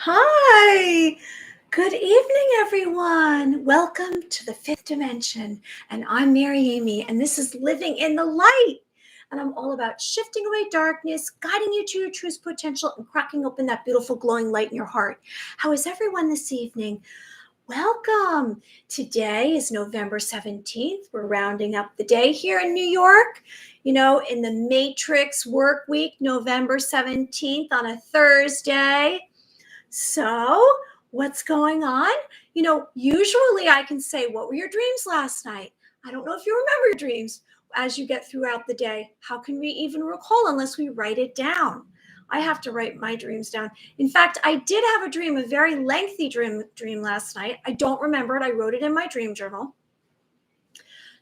Hi, good evening, everyone. Welcome to the fifth dimension. And I'm Mary Amy, and this is Living in the Light. And I'm all about shifting away darkness, guiding you to your truest potential, and cracking open that beautiful glowing light in your heart. How is everyone this evening? Welcome. Today is November 17th. We're rounding up the day here in New York. You know, in the Matrix work week, November 17th on a Thursday. So, what's going on? Usually I can say, what were your dreams last night? I don't know if you remember your dreams as you get throughout the day. How can we even recall unless we write it down? I have to write my dreams down. In fact, I did have a dream, a very lengthy dream last night. I don't remember it. I wrote it in my dream journal.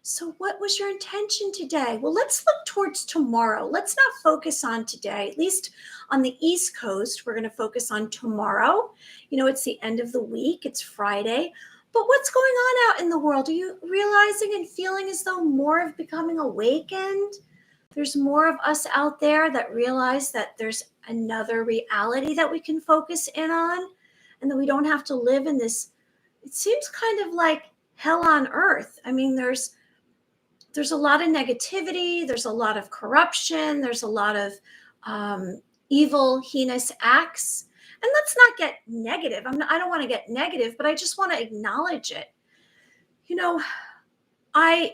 So what was your intention today? Well, let's look towards tomorrow. Let's not focus on today, at least on the East Coast. We're going to focus on tomorrow. It's the end of the week. It's Friday. But what's going on out in the world? Are you realizing and feeling as though more of becoming awakened? There's more of us out there that realize that there's another reality that we can focus in on, and that we don't have to live in this, it seems kind of like hell on earth. I mean, there's a lot of negativity, there's a lot of corruption, there's a lot of evil, heinous acts. And let's not get negative. I don't want to get negative, but I just want to acknowledge it. I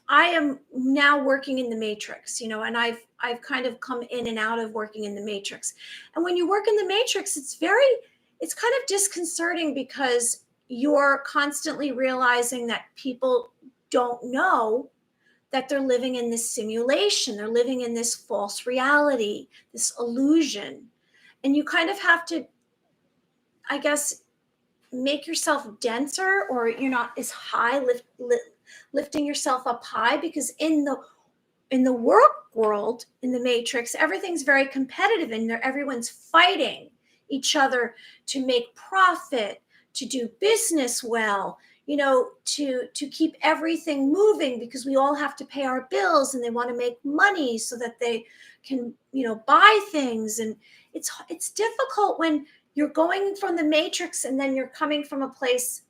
am now working in the matrix, and I've kind of come in and out of working in the matrix. And when you work in the matrix, it's kind of disconcerting because you're constantly realizing that people don't know that they're living in this simulation. They're living in this false reality, this illusion. And you kind of have to, I guess, make yourself denser, or you're not as high, lifting yourself up high, because in the world, in the matrix, everything's very competitive, and everyone's fighting each other to make profit, to do business well, to keep everything moving, because we all have to pay our bills, and they want to make money so that they can, buy things. And it's difficult when you're going from the matrix and then you're coming from a place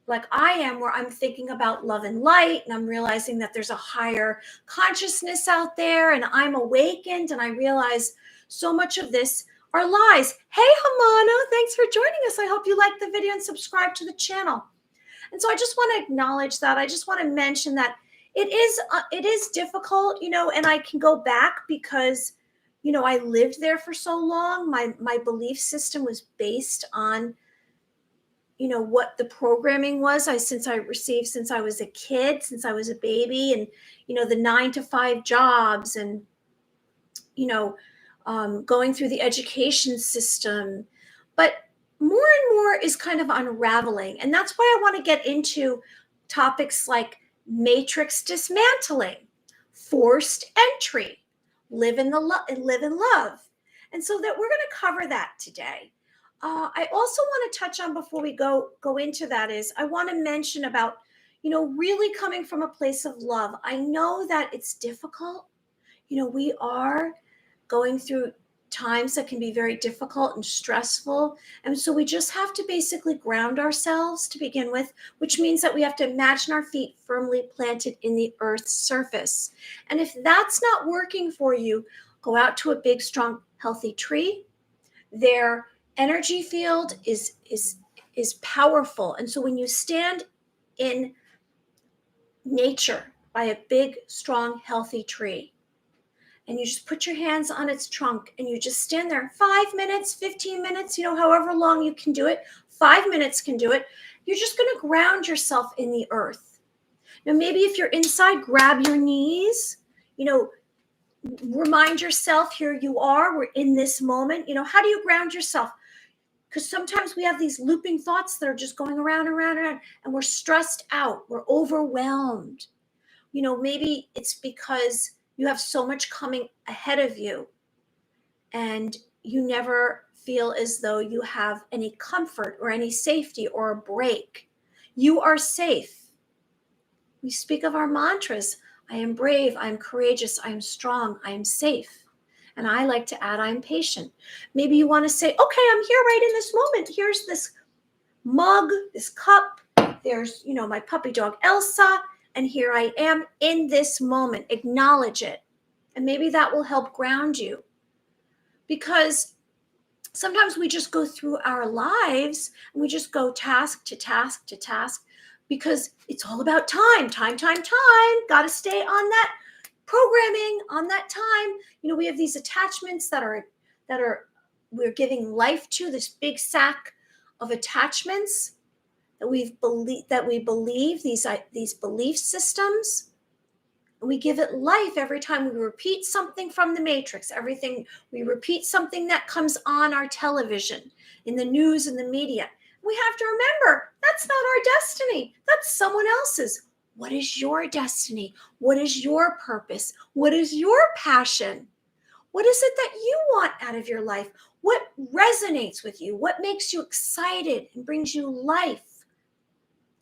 like I am, where I'm thinking about love and light, and I'm realizing that there's a higher consciousness out there, and I'm awakened, and I realize so much of this are lies. Hey, Hamana, thanks for joining us. I hope you liked the video and subscribe to the channel. And so I just want to acknowledge that. I just want to mention that it is difficult, and I can go back because, I lived there for so long. My belief system was based on, what the programming was since I was a kid, since I was a baby, and, the 9-to-5 jobs, and, going through the education system. But more and more is kind of unraveling. And that's why I want to get into topics like matrix dismantling, forced entry, live in love. And so that we're going to cover that today. I also want to touch on, before we go into that, is I want to mention about, really coming from a place of love. I know that it's difficult. We are going through times that can be very difficult and stressful. And so we just have to basically ground ourselves to begin with, which means that we have to imagine our feet firmly planted in the earth's surface. And if that's not working for you, go out to a big, strong, healthy tree. Their energy field is powerful. And so when you stand in nature by a big, strong, healthy tree, and you just put your hands on its trunk, and you just stand there 5 minutes, 15 minutes, however long you can do it. 5 minutes can do it. You're just going to ground yourself in the earth. Now, maybe if you're inside, grab your knees, remind yourself, here you are, we're in this moment. How do you ground yourself? Because sometimes we have these looping thoughts that are just going around, and we're stressed out. We're overwhelmed. Maybe it's because you have so much coming ahead of you, and you never feel as though you have any comfort or any safety or a break. You are safe. We speak of our mantras. I am brave. I am courageous. I am strong. I am safe. And I like to add, I'm patient. Maybe you want to say, okay, I'm here right in this moment. Here's this mug, this cup. There's, my puppy dog, Elsa. And here I am in this moment. Acknowledge it. And maybe that will help ground you. Because sometimes we just go through our lives and we just go task to task to task because it's all about time. Got to stay on that programming, on that time. We have these attachments that are we're giving life to, this big sack of attachments that we believe these belief systems. We give it life every time we repeat something from the matrix, we repeat something that comes on our television, in the news, in the media. We have to remember, that's not our destiny. That's someone else's. What is your destiny? What is your purpose? What is your passion? What is it that you want out of your life? What resonates with you? What makes you excited and brings you life?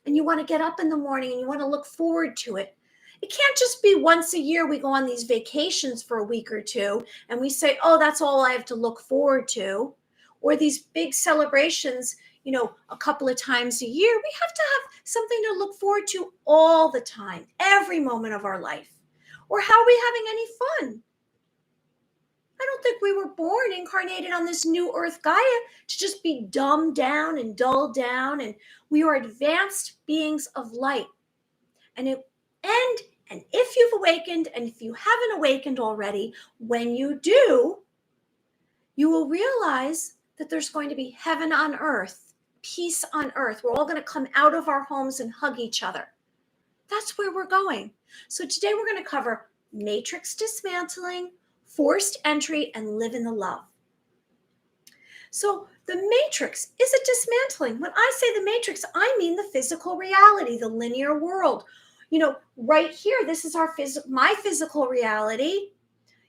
And you want to get up in the morning and you want to look forward to it. It can't just be once a year we go on these vacations for a week or two and we say, oh, that's all I have to look forward to. Or these big celebrations, a couple of times a year. We have to have something to look forward to all the time, every moment of our life. Or how are we having any fun? I don't think we were born incarnated on this new earth Gaia to just be dumbed down and dulled down. And we are advanced beings of light. And if you've awakened, and if you haven't awakened already, when you do, you will realize that there's going to be heaven on earth, peace on earth. We're all going to come out of our homes and hug each other. That's where we're going. So today we're going to cover matrix dismantling, forced entry, and live in the love. So the matrix is a dismantling. When I say the matrix, I mean the physical reality, the linear world. Right here, this is my physical reality.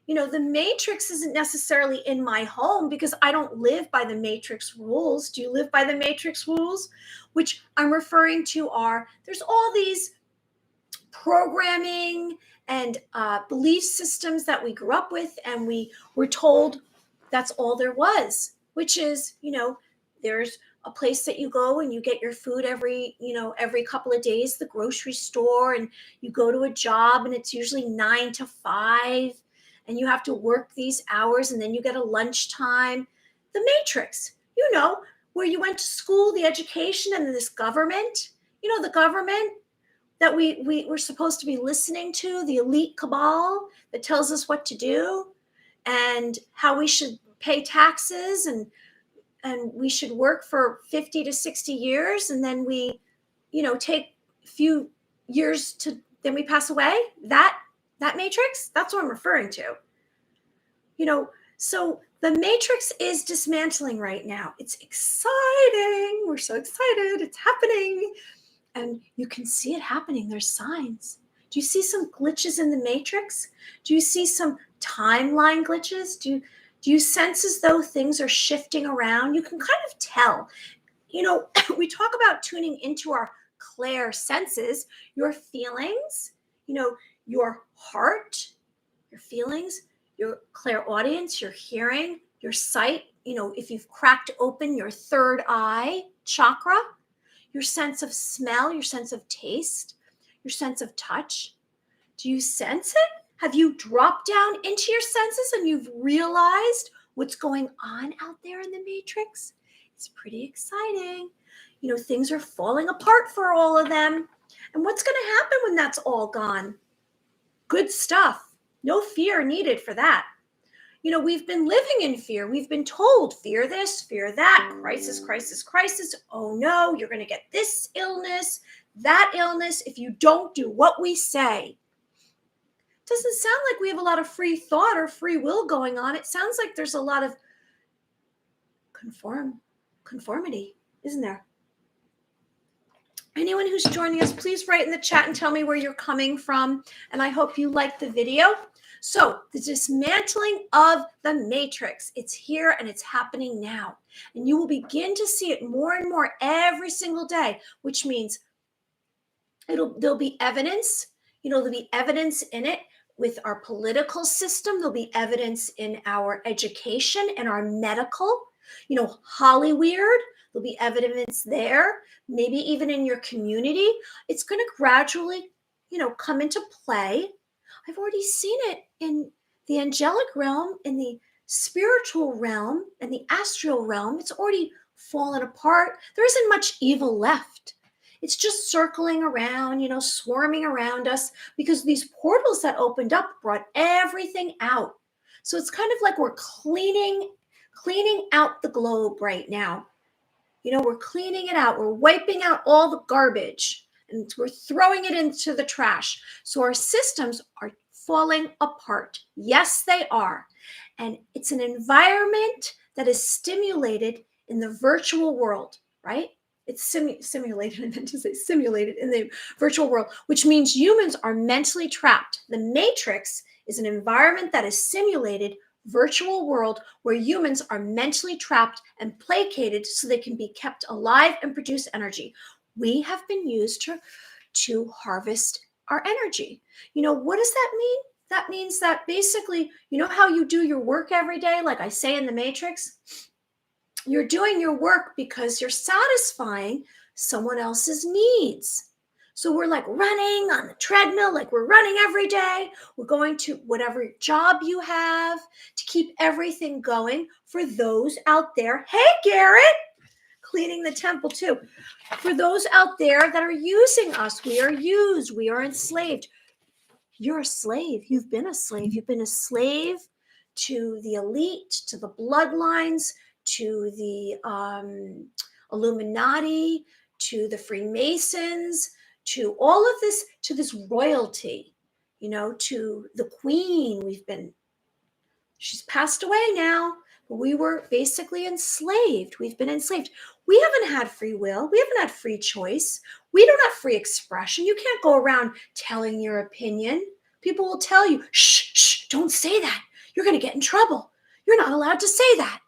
The matrix isn't necessarily in my home because I don't live by the matrix rules. Do you live by the matrix rules? Which I'm referring to there's all these programming and belief systems that we grew up with, and we were told that's all there was, which is, there's a place that you go and you get your food every couple of days, the grocery store, and you go to a job and it's usually 9 to 5 and you have to work these hours and then you get a lunchtime. The matrix, where you went to school, the education, and this government, the government that we're supposed to be listening to, the elite cabal that tells us what to do and how we should pay taxes and we should work for 50 to 60 years and then we, take a few years then we pass away. That matrix, that's what I'm referring to. So the matrix is dismantling right now. It's exciting. We're so excited. It's happening. And you can see it happening. There's signs. Do you see some glitches in the matrix? Do you see some timeline glitches? Do you sense as though things are shifting around? You can kind of tell. We talk about tuning into our clair senses, your feelings, your heart, your feelings, your clairaudience, your hearing, your sight, if you've cracked open your third eye chakra, your sense of smell, your sense of taste, your sense of touch. Do you sense it? Have you dropped down into your senses and you've realized what's going on out there in the matrix? It's pretty exciting. Things are falling apart for all of them. And what's going to happen when that's all gone? Good stuff. No fear needed for that. We've been living in fear. We've been told fear this, fear that, crisis, crisis, crisis. Oh no, you're going to get this illness, that illness if you don't do what we say. Doesn't sound like we have a lot of free thought or free will going on. It sounds like there's a lot of conformity, isn't there? Anyone who's joining us, please write in the chat and tell me where you're coming from. And I hope you liked the video. So the dismantling of the matrix, it's here and it's happening now. And you will begin to see it more and more every single day, which means there'll be evidence, there'll be evidence in it. with our political system. There'll be evidence in our education and our medical, Hollyweird. There'll be evidence there, maybe even in your community. It's going to gradually, come into play. I've already seen it in the angelic realm, in the spiritual realm, and the astral realm. It's already fallen apart. There isn't much evil left. It's just circling around, swarming around us, because these portals that opened up brought everything out. So it's kind of like we're cleaning out the globe right now. We're cleaning it out. We're wiping out all the garbage and we're throwing it into the trash. So our systems are falling apart. Yes, they are. And it's an environment that is stimulated in the virtual world, right? It's simulated, I meant to say simulated in the virtual world, which means humans are mentally trapped. The Matrix is an environment that is simulated virtual world where humans are mentally trapped and placated so they can be kept alive and produce energy. We have been used to harvest our energy. What does that mean? That means that basically, how you do your work every day, like I say in the Matrix, you're doing your work because you're satisfying someone else's needs. So we're like running on the treadmill, like we're running every day. We're going to whatever job you have to keep everything going for those out there. Hey, Garrett, cleaning the temple too. For those out there that are using us, we are used, we are enslaved. You're a slave. You've been a slave. You've been a slave to the elite, to the bloodlines, to the Illuminati, to the Freemasons, to all of this, to this royalty, to the queen. She's passed away now, but we were basically enslaved. We've been enslaved. We haven't had free will. We haven't had free choice. We don't have free expression. You can't go around telling your opinion. People will tell you, shh, don't say that. You're going to get in trouble. You're not allowed to say that.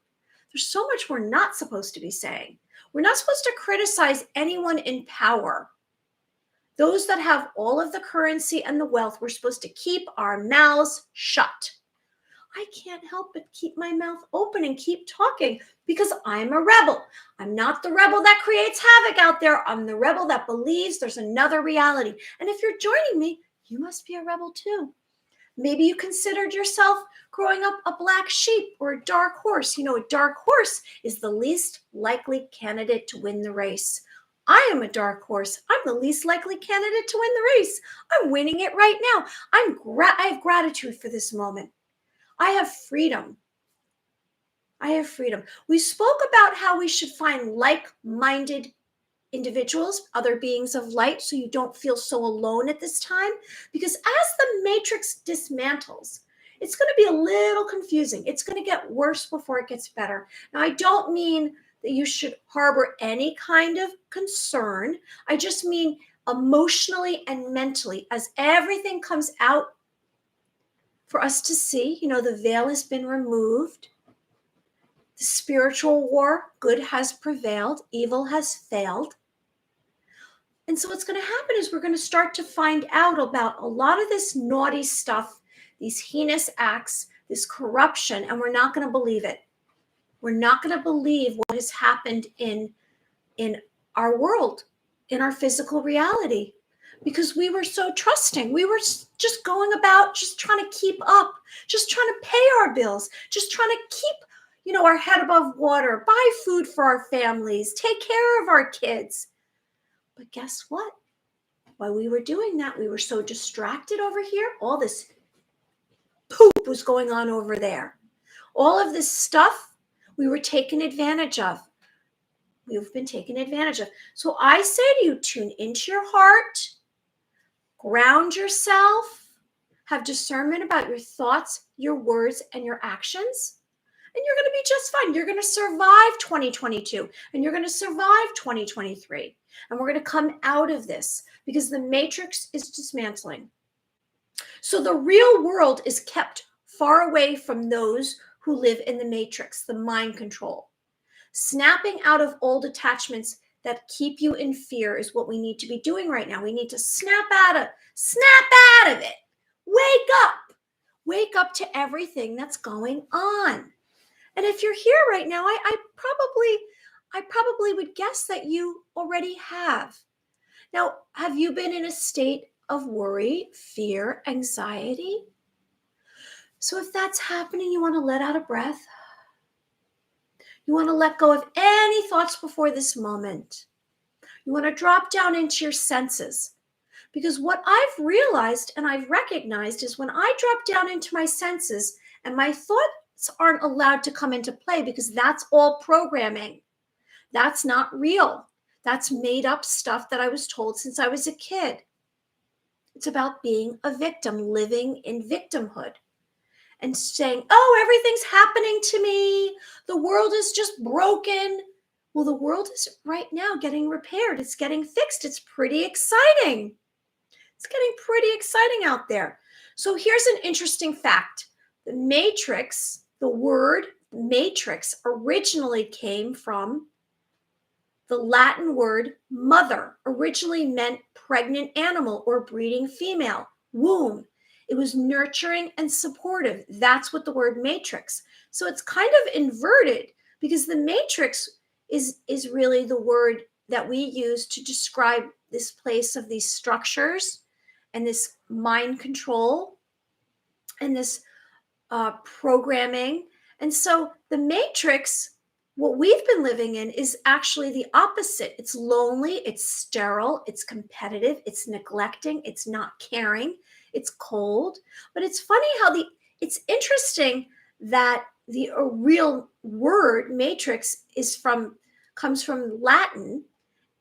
There's so much we're not supposed to be saying. We're not supposed to criticize anyone in power. Those that have all of the currency and the wealth, we're supposed to keep our mouths shut. I can't help but keep my mouth open and keep talking because I'm a rebel. I'm not the rebel that creates havoc out there. I'm the rebel that believes there's another reality. And if you're joining me, you must be a rebel too. Maybe you considered yourself growing up a black sheep or a dark horse. A dark horse is the least likely candidate to win the race. I am a dark horse. I'm the least likely candidate to win the race. I'm winning it right now. I have gratitude for this moment. I have freedom. I have freedom. We spoke about how we should find like-minded individuals, other beings of light, so you don't feel so alone at this time. Because as the Matrix dismantles, it's going to be a little confusing. It's going to get worse before it gets better. Now, I don't mean that you should harbor any kind of concern. I just mean emotionally and mentally, as everything comes out for us to see, the veil has been removed. The spiritual war, good has prevailed, evil has failed. And so what's going to happen is we're going to start to find out about a lot of this naughty stuff, these heinous acts, this corruption, and we're not going to believe it. We're not going to believe what has happened in our world, in our physical reality, because we were so trusting. We were just going about, just trying to keep up, just trying to pay our bills, just trying to keep, our head above water, buy food for our families, take care of our kids. But guess what? While we were doing that, we were so distracted over here. All this poop was going on over there. All of this stuff we were taken advantage of. We've been taken advantage of. So I say to you, tune into your heart, ground yourself, have discernment about your thoughts, your words, and your actions. And you're going to be just fine. You're going to survive 2022 and you're going to survive 2023. And we're going to come out of this because the Matrix is dismantling. So the real world is kept far away from those who live in the Matrix, the mind control. Snapping out of old attachments that keep you in fear is what we need to be doing right now. We need to snap out of it. Wake up to everything that's going on. And if you're here right now, I probably would guess that you already have. Now, have you been in a state of worry, fear, anxiety? So if that's happening, you want to let out a breath. You want to let go of any thoughts before this moment. You want to drop down into your senses. Because what I've realized and I've recognized is when I drop down into my senses and my thoughts aren't allowed to come into play because that's all programming. That's not real. That's made up stuff that I was told since I was a kid. It's about being a victim, living in victimhood and saying, oh, everything's happening to me. The world is just broken. Well, the world is right now getting repaired. It's getting fixed. It's pretty exciting. It's getting pretty exciting out there. So here's an interesting fact. The matrix, the word matrix originally came from the Latin word mother, originally meant pregnant animal or breeding female, womb. It was nurturing and supportive. That's what the word matrix. So it's kind of inverted because the matrix is really the word that we use to describe this place of these structures and this mind control and this programming. And so the matrix, what we've been living in, is actually the opposite. It's lonely, it's sterile, it's competitive, it's neglecting, it's not caring, it's cold. But it's funny how it's interesting that the real word matrix comes from Latin,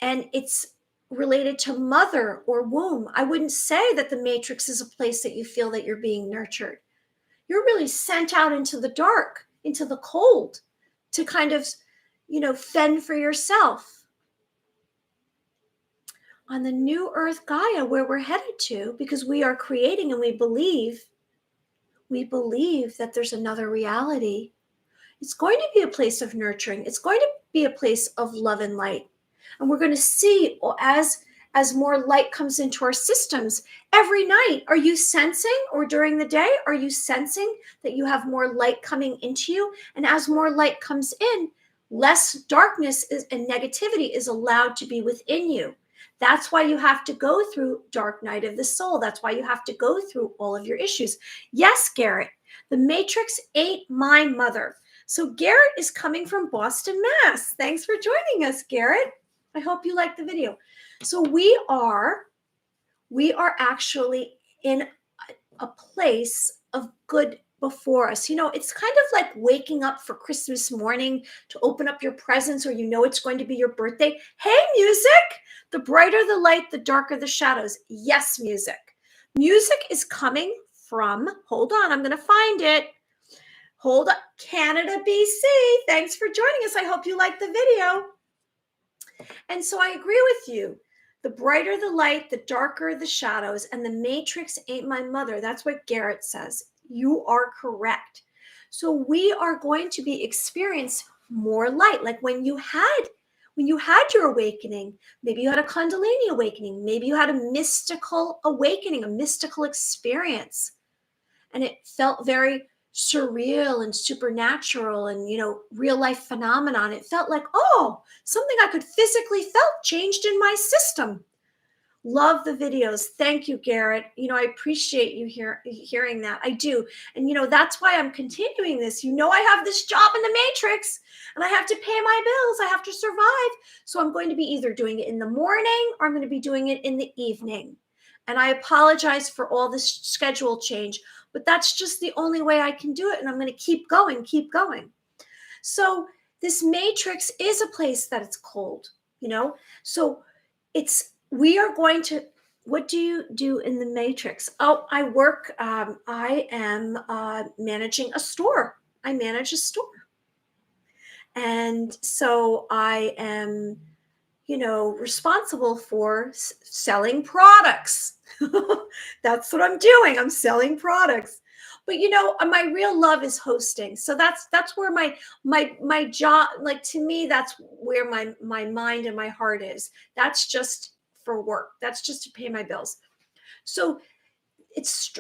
and it's related to mother or womb. I wouldn't say that the matrix is a place that you feel that you're being nurtured. You're really sent out into the dark, into the cold, to kind of, fend for yourself. On the new earth Gaia, where we're headed to, because we are creating and we believe that there's another reality. It's going to be a place of nurturing. It's going to be a place of love and light. And we're going to see as more light comes into our systems every night. Are you sensing, or during the day, are you sensing that you have more light coming into you? And as more light comes in, less darkness and negativity is allowed to be within you. That's why you have to go through dark night of the soul. That's why you have to go through all of your issues. Yes, Garrett, the matrix ain't my mother. So Garrett is coming from Boston, Mass. Thanks for joining us, Garrett. I hope you liked the video. So we are actually in a place of good before us. It's kind of like waking up for Christmas morning to open up your presents, or it's going to be your birthday. Hey, music! The brighter the light, the darker the shadows. Yes, music. Music is coming from, hold on, I'm going to find it. Hold up, Canada, BC. Thanks for joining us. I hope you liked the video. And so I agree with you. The brighter the light, the darker the shadows, and the matrix ain't my mother. That's what Garrett says. You are correct. So we are going to experience more light. Like when you had your awakening, maybe you had a Kundalini awakening, maybe you had a mystical awakening, a mystical experience, and it felt very surreal and supernatural and, real life phenomenon. It felt like, something I could physically felt changed in my system. Love the videos. Thank you, Garrett. I appreciate you hearing that. I do. And, that's why I'm continuing this. I have this job in the matrix and I have to pay my bills. I have to survive. So I'm going to be either doing it in the morning or I'm going to be doing it in the evening. And I apologize for all this schedule change, but that's just the only way I can do it. And I'm going to keep going. So this matrix is a place that it's cold, so we are going to, what do you do in the matrix? Oh, I work, I am managing a store. I manage a store. And so I am, responsible for selling products. That's what I'm doing. I'm selling products. But my real love is hosting. So that's where my job, like, to me, that's where my mind and my heart is. That's just for work. That's just to pay my bills. So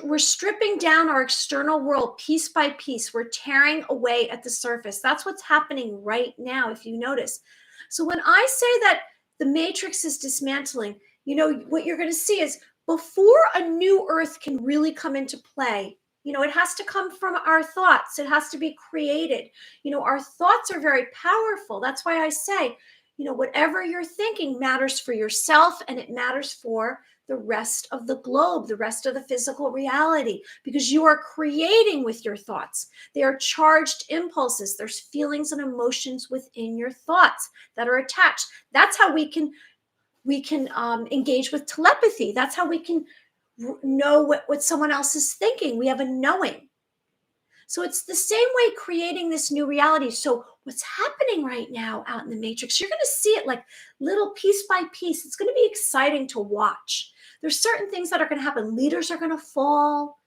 we're stripping down our external world piece by piece. We're tearing away at the surface. That's what's happening right now, if you notice. So when I say that the matrix is dismantling, what you're going to see is before a new earth can really come into play, it has to come from our thoughts. It has to be created. Our thoughts are very powerful. That's why I say, whatever you're thinking matters for yourself, and it matters for the rest of the globe, the rest of the physical reality, because you are creating with your thoughts. They are charged impulses. There's feelings and emotions within your thoughts that are attached. That's how we can engage with telepathy. That's how we can know what someone else is thinking. We have a knowing. So it's the same way creating this new reality. So what's happening right now out in the matrix, you're going to see it like little piece by piece. It's going to be exciting to watch. There's certain things that are going to happen. Leaders are going to fall.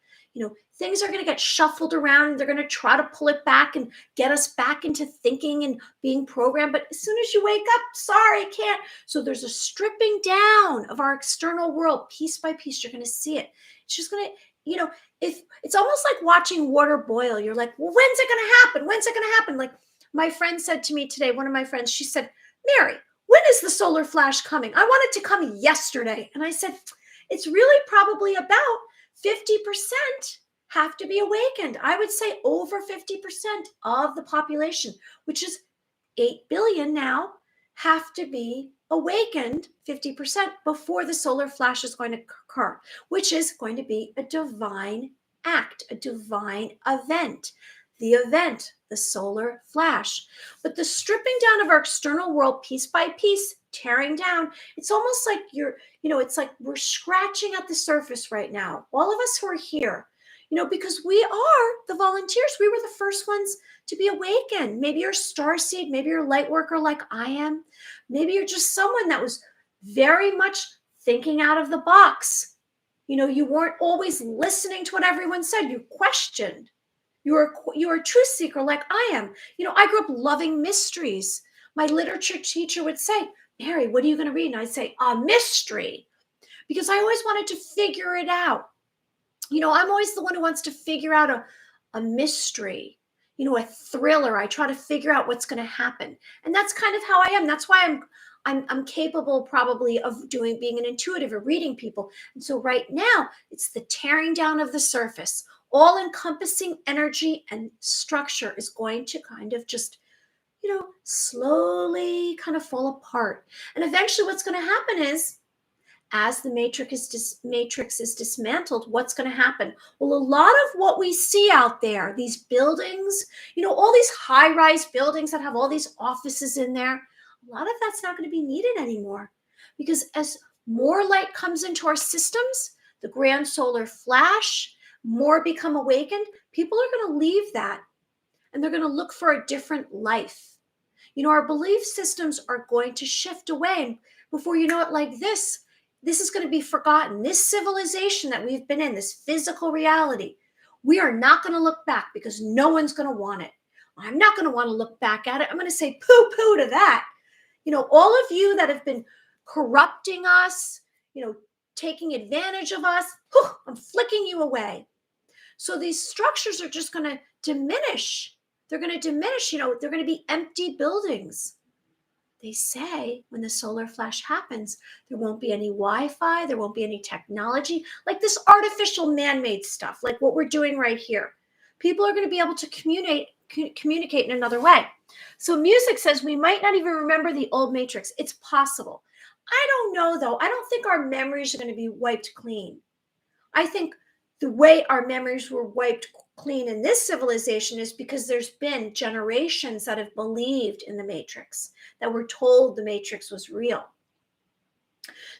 Things are going to get shuffled around, and they're going to try to pull it back and get us back into thinking and being programmed. But as soon as you wake up, sorry, can't. So there's a stripping down of our external world piece by piece. You're going to see it. It's just going to, if it's almost like watching water boil. You're like, well, when's it going to happen? When's it going to happen? Like my friend said to me today, one of my friends, she said, Mary, when is the solar flash coming? I want it to come yesterday. And I said, it's really probably about 50% have to be awakened. I would say over 50% of the population, which is 8 billion now, have to be awakened 50% before the solar flash is going to occur, which is going to be a divine act, a divine event. The event, the solar flash. But the stripping down of our external world piece by piece, tearing down, it's almost like it's like we're scratching at the surface right now. All of us who are here, because we are the volunteers. We were the first ones to be awakened. Maybe you're a starseed, maybe you're a light worker like I am. Maybe you're just someone that was very much thinking out of the box. You weren't always listening to what everyone said. You questioned. You're a truth seeker like I am. I grew up loving mysteries. My literature teacher would say, Mary, what are you going to read? And I'd say, a mystery, because I always wanted to figure it out. I'm always the one who wants to figure out a mystery, a thriller. I try to figure out what's going to happen. And that's kind of how I am. That's why I'm capable probably of being an intuitive or reading people. And so right now it's the tearing down of the surface. All encompassing energy and structure is going to kind of just, slowly kind of fall apart. And eventually what's going to happen is, as the matrix is dismantled, what's going to happen? Well, a lot of what we see out there, these buildings, all these high-rise buildings that have all these offices in there, a lot of that's not going to be needed anymore. Because as more light comes into our systems, the grand solar flash, more become awakened, people are going to leave that and they're going to look for a different life. Our belief systems are going to shift away. And before you know it, like this is going to be forgotten. This civilization that we've been in, this physical reality, we are not going to look back because no one's going to want it. I'm not going to want to look back at it. I'm going to say poo-poo to that. All of you that have been corrupting us, taking advantage of us, I'm flicking you away. So these structures are just going to diminish. They're going to diminish, they're going to be empty buildings. They say when the solar flash happens, there won't be any Wi-Fi, there won't be any technology, like this artificial man-made stuff, like what we're doing right here. People are going to be able to communicate in another way. So music says we might not even remember the old matrix. It's possible. I don't know, though. I don't think our memories are going to be wiped clean. I think the way our memories were wiped clean in this civilization is because there's been generations that have believed in the matrix, that were told the matrix was real.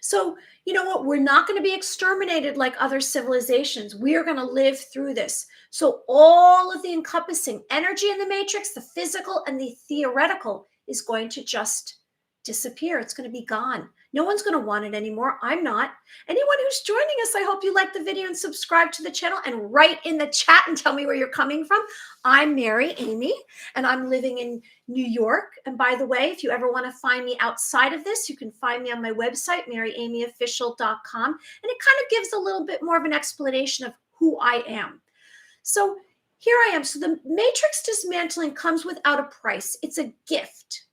So, you know what? We're not going to be exterminated like other civilizations. We are going to live through this. So all of the encompassing energy in the matrix, the physical and the theoretical, is going to just disappear. It's going to be gone. No one's going to want it anymore. I'm not. Anyone who's joining us, I hope you like the video and subscribe to the channel and write in the chat and tell me where you're coming from. I'm Mary Amy, and I'm living in New York. And by the way, if you ever want to find me outside of this, you can find me on my website, maryamyofficial.com. And it kind of gives a little bit more of an explanation of who I am. So here I am. So the matrix dismantling comes without a price. It's a gift.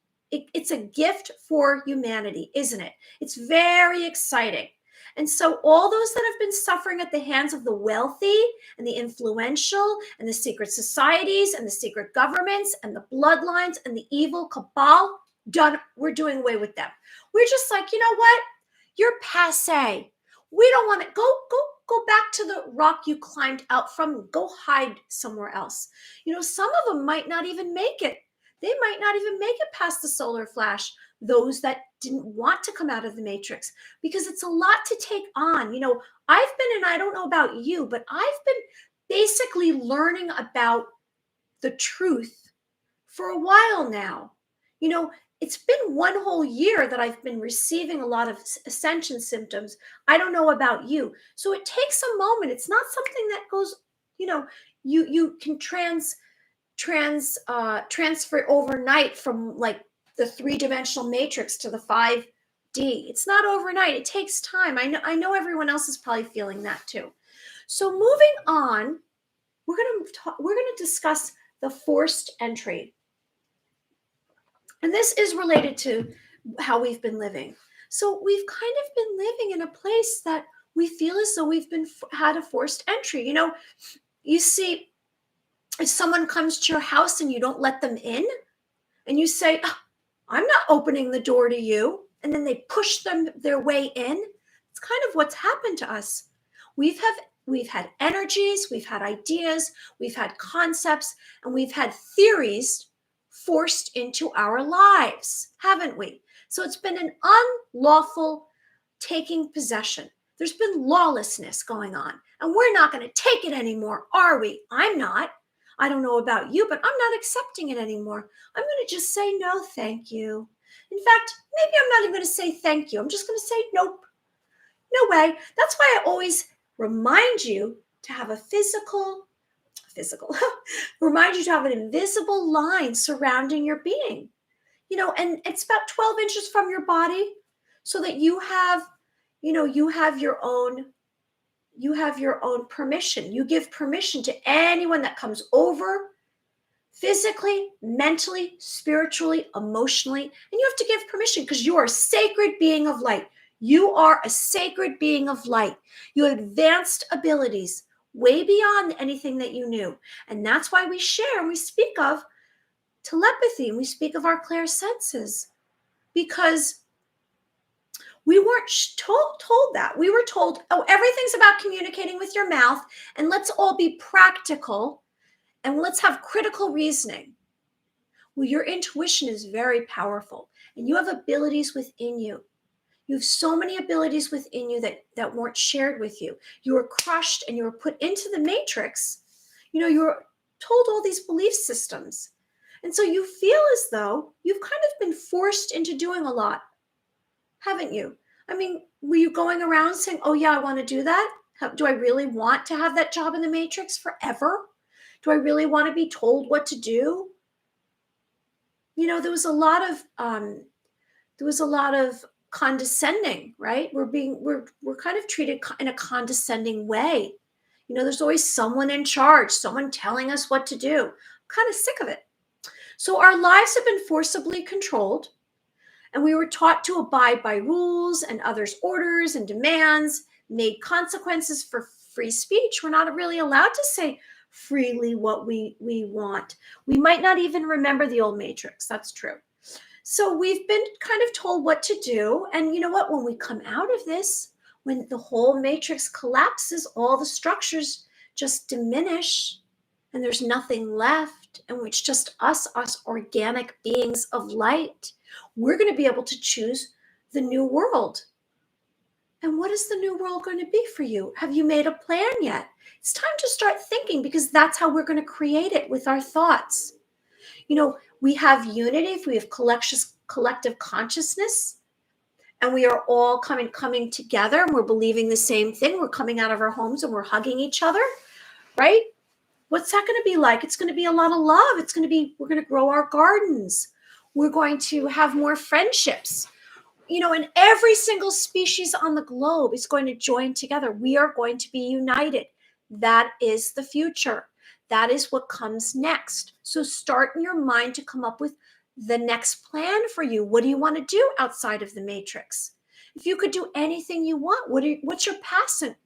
It's a gift for humanity, isn't it? It's very exciting. And so all those that have been suffering at the hands of the wealthy and the influential and the secret societies and the secret governments and the bloodlines and the evil cabal, done. We're doing away with them. We're just like, you know what? You're passé. We don't want to go back to the rock you climbed out from. Go hide somewhere else. You know, some of them might not even make it. They might not even make it past the solar flash, those that didn't want to come out of the matrix, because it's a lot to take on. You know, I've been, and I don't know about you, but I've been basically learning about the truth for a while now. You know, it's been one whole year that I've been receiving a lot of ascension symptoms. I don't know about you. So it takes a moment. It's not something that goes, you know, you can transfer overnight from like the 3-dimensional matrix to the 5D. It's not overnight. It takes time. I know everyone else is probably feeling that too. So moving on, we're going to discuss the forced entry. And this is related to how we've been living. So we've kind of been living in a place that we feel as though we've had a forced entry. You know, you see, if someone comes to your house and you don't let them in, and you say, oh, I'm not opening the door to you, and then they push their way in, it's kind of what's happened to us. We've had energies, we've had ideas, we've had concepts, and we've had theories forced into our lives, haven't we? So it's been an unlawful taking possession. There's been lawlessness going on, and we're not going to take it anymore, are we? I'm not. I don't know about you, but I'm not accepting it anymore. I'm going to just say no, thank you. In fact, maybe I'm not even going to say thank you. I'm just going to say nope. No way. That's why I always remind you to have a remind you to have an invisible line surrounding your being. You know, and it's about 12 inches from your body, so that you have your own permission. You give permission to anyone that comes over, physically, mentally, spiritually, emotionally, and you have to give permission because you are a sacred being of light. You are a sacred being of light. You have advanced abilities way beyond anything that you knew. And that's why we share and we speak of telepathy and we speak of our clairsenses, because we weren't told that. We were told, oh, everything's about communicating with your mouth, and let's all be practical, and let's have critical reasoning. Well, your intuition is very powerful, and you have abilities within you. You have so many abilities within you that weren't shared with you. You were crushed and you were put into the matrix. You know, you were told all these belief systems. And so you feel as though you've kind of been forced into doing a lot, haven't you? I mean, were you going around saying, oh yeah, I want to do that? Do I really want to have that job in the matrix forever? Do I really want to be told what to do? You know, there was a lot of condescending, right? We're kind of treated in a condescending way. You know, there's always someone in charge, someone telling us what to do. I'm kind of sick of it. So our lives have been forcibly controlled, and we were taught to abide by rules and others' orders and demands, made consequences for free speech. We're not really allowed to say freely what we want. We might not even remember the old matrix. That's true. So we've been kind of told what to do. And you know what? When we come out of this, when the whole matrix collapses, all the structures just diminish and there's nothing left. And it's just us organic beings of light. We're going to be able to choose the new world. And what is the new world going to be for you? Have you made a plan yet? It's time to start thinking, because that's how we're going to create it, with our thoughts. You know, we have unity if we have collective consciousness, and we are all coming together, and we're believing the same thing. We're coming out of our homes and we're hugging each other, right? What's that going to be like? It's going to be a lot of love. We're going to grow our gardens. We're going to have more friendships. And every single species on the globe is going to join together. We are going to be united. That is the future. That is what comes next. So start in your mind to come up with the next plan for you. What do you want to do outside of the matrix? If you could do anything you want, what's your passion?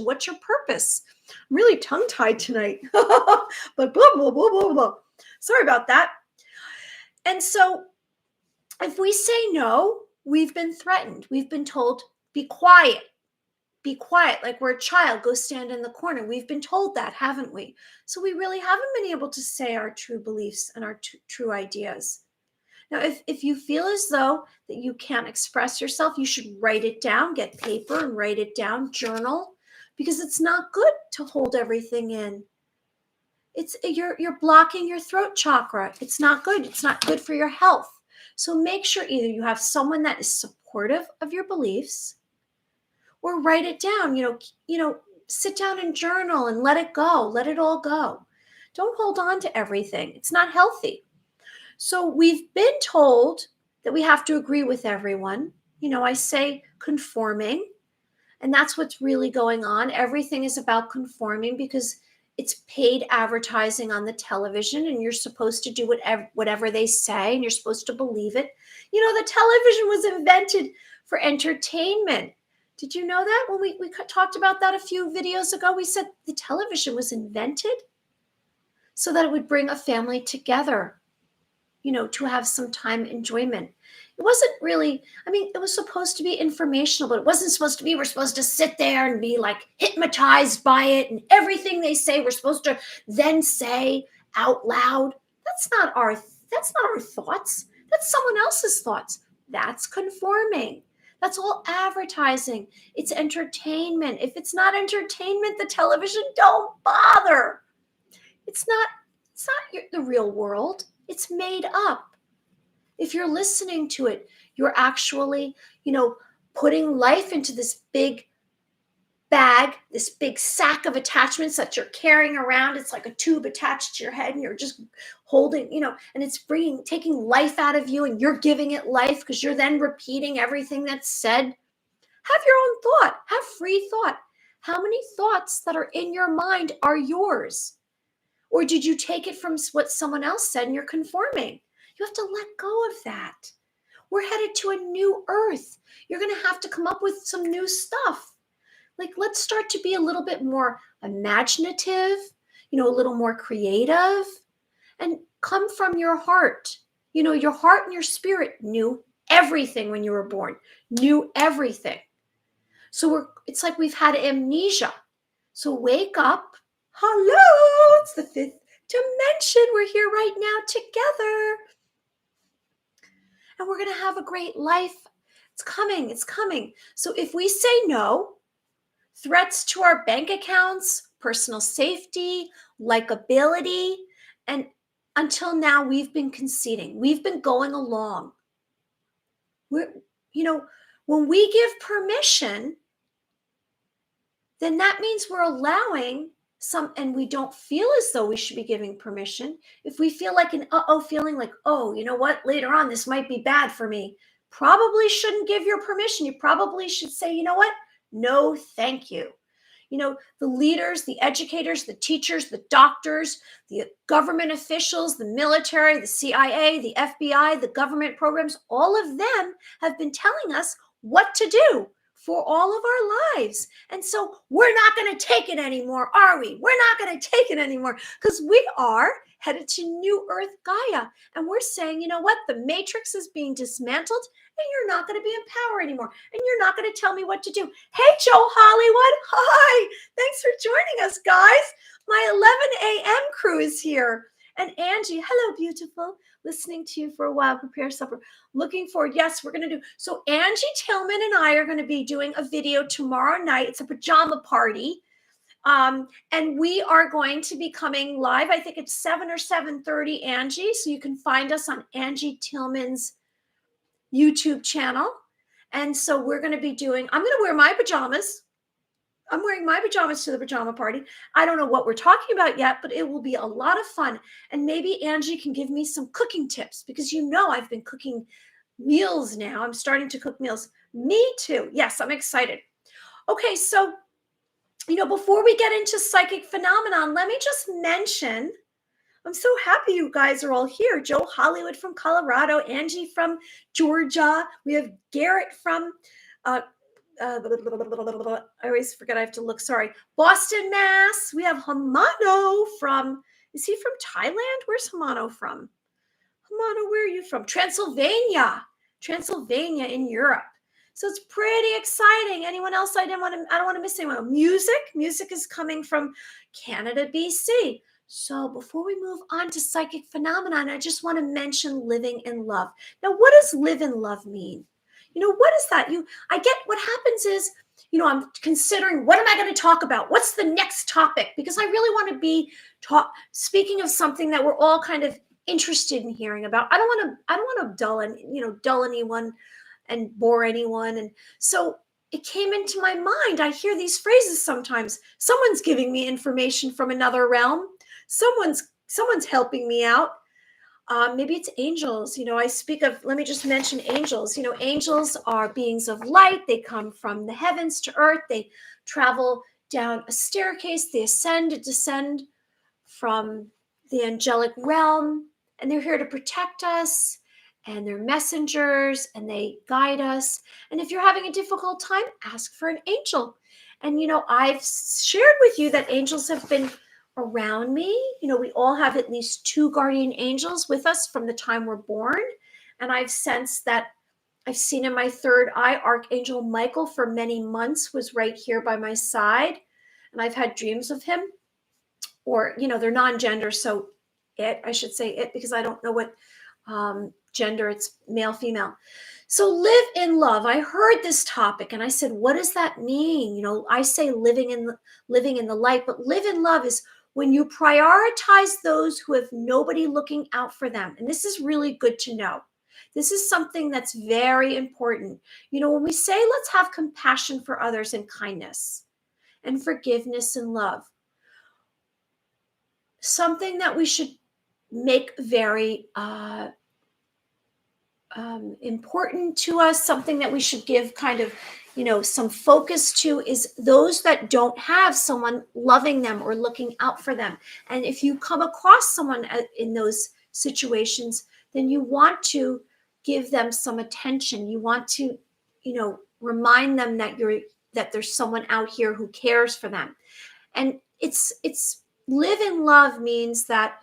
What's your purpose? I'm really tongue-tied tonight. But blah, blah, blah, blah, blah. Sorry about that. And so if we say no, we've been threatened. We've been told, be quiet. Be quiet, like we're a child. Go stand in the corner. We've been told that, haven't we? So we really haven't been able to say our true beliefs and our true ideas. Now, if you feel as though that you can't express yourself, you should write it down, get paper and write it down, journal, because it's not good to hold everything in. You're blocking your throat chakra. It's not good. It's not good for your health. So make sure either you have someone that is supportive of your beliefs, or write it down. Sit down and journal and let it go. Let it all go. Don't hold on to everything. It's not healthy. So we've been told that we have to agree with everyone. I say conforming, and that's what's really going on. Everything is about conforming because it's paid advertising on the television, and you're supposed to do whatever they say, and you're supposed to believe it. The television was invented for entertainment. Did you know that? When we talked about that a few videos ago, we said the television was invented so that it would bring a family together, to have some time enjoyment. It wasn't really, it was supposed to be informational, but it wasn't supposed to be, we're supposed to sit there and be like hypnotized by it, and everything they say, we're supposed to then say out loud. That's not our thoughts. That's someone else's thoughts. That's conforming. That's all advertising. It's entertainment. If it's not entertainment, the television, don't bother. It's not the real world. It's made up. If you're listening to it, you're actually, putting life into this big bag, this big sack of attachments that you're carrying around. It's like a tube attached to your head, and you're just holding, and it's taking life out of you, and you're giving it life because you're then repeating everything that's said. Have your own thought. Have free thought. How many thoughts that are in your mind are yours? Or did you take it from what someone else said and you're conforming? You have to let go of that. We're headed to a new earth. You're going to have to come up with some new stuff. Like, let's start to be a little bit more imaginative, a little more creative, and come from your heart. Your heart and your spirit knew everything when you were born, knew everything. So it's like we've had amnesia. So wake up. Hello, it's the fifth dimension. We're here right now together. And we're going to have a great life. It's coming. It's coming. So if we say no, threats to our bank accounts, personal safety, likability, and until now, we've been conceding. We've been going along. When we give permission, then that means we're allowing and we don't feel as though we should be giving permission. If we feel like an feeling like, you know what, later on, this might be bad for me, probably shouldn't give your permission. You probably should say, you know what? No, thank you. The leaders, the educators, the teachers, the doctors, the government officials, the military, the CIA, the FBI, the government programs, all of them have been telling us what to do for all of our lives. And so we're not going to take it anymore, are we? We're not going to take it anymore because we are headed to New Earth Gaia. And we're saying, you know what? The matrix is being dismantled and you're not going to be in power anymore. And you're not going to tell me what to do. Hey, Joe Hollywood. Hi. Thanks for joining us, guys. My 11 a.m. crew is here. And Angie, hello, beautiful. Listening to you for a while, prepare supper. Looking forward. Yes, we're going to do. So Angie Tillman and I are going to be doing a video tomorrow night. It's a pajama party. And we are going to be coming live. I think it's 7 or 7:30, Angie. So you can find us on Angie Tillman's YouTube channel. And so we're going to be doing, I'm going to wear my pajamas. I'm wearing my pajamas to the pajama party. I don't know what we're talking about yet, but it will be a lot of fun. And maybe Angie can give me some cooking tips, because I've been cooking meals now. I'm starting to cook meals. Me too. Yes, I'm excited. Okay, so, before we get into psychic phenomenon, let me just mention, I'm so happy you guys are all here. Joe Hollywood from Colorado, Angie from Georgia. We have Garrett from, I always forget, I have to look, sorry. Boston, Mass. We have Hamano from, is he from Thailand? Where's Hamano from? Hamano, where are you from? Transylvania in Europe. So it's pretty exciting. Anyone else? I don't want to miss anyone. Music is coming from Canada, BC. So before we move on to psychic phenomenon, I just want to mention living in love. Now, what does live in love mean? What is that? I get what happens is, I'm considering, what am I going to talk about? What's the next topic? Because I really want to be speaking of something that we're all kind of interested in hearing about. I don't want to dull anyone and bore anyone. And so it came into my mind. I hear these phrases sometimes. Someone's giving me information from another realm. Someone's helping me out. Maybe it's angels. Let me just mention angels. Angels are beings of light. They come from the heavens to earth. They travel down a staircase. They descend from the angelic realm, and they're here to protect us, and they're messengers, and they guide us. And if you're having a difficult time, ask for an angel. And, I've shared with you that angels have been around me. We all have at least 2 guardian angels with us from the time we're born. And I've sensed that I've seen in my third eye, Archangel Michael for many months was right here by my side. And I've had dreams of him. Or, they're non-gender, so I should say it, because I don't know what gender, it's male, female. So live in love. I heard this topic and I said, what does that mean? I say living in the light, but live in love is when you prioritize those who have nobody looking out for them. And this is really good to know. This is something that's very important. When we say, let's have compassion for others and kindness and forgiveness and love, something that we should make very important to us, something that we should give kind of, some focus to, is those that don't have someone loving them or looking out for them. And if you come across someone in those situations, then you want to give them some attention. You want to, remind them that there's someone out here who cares for them. And it's live in love means that,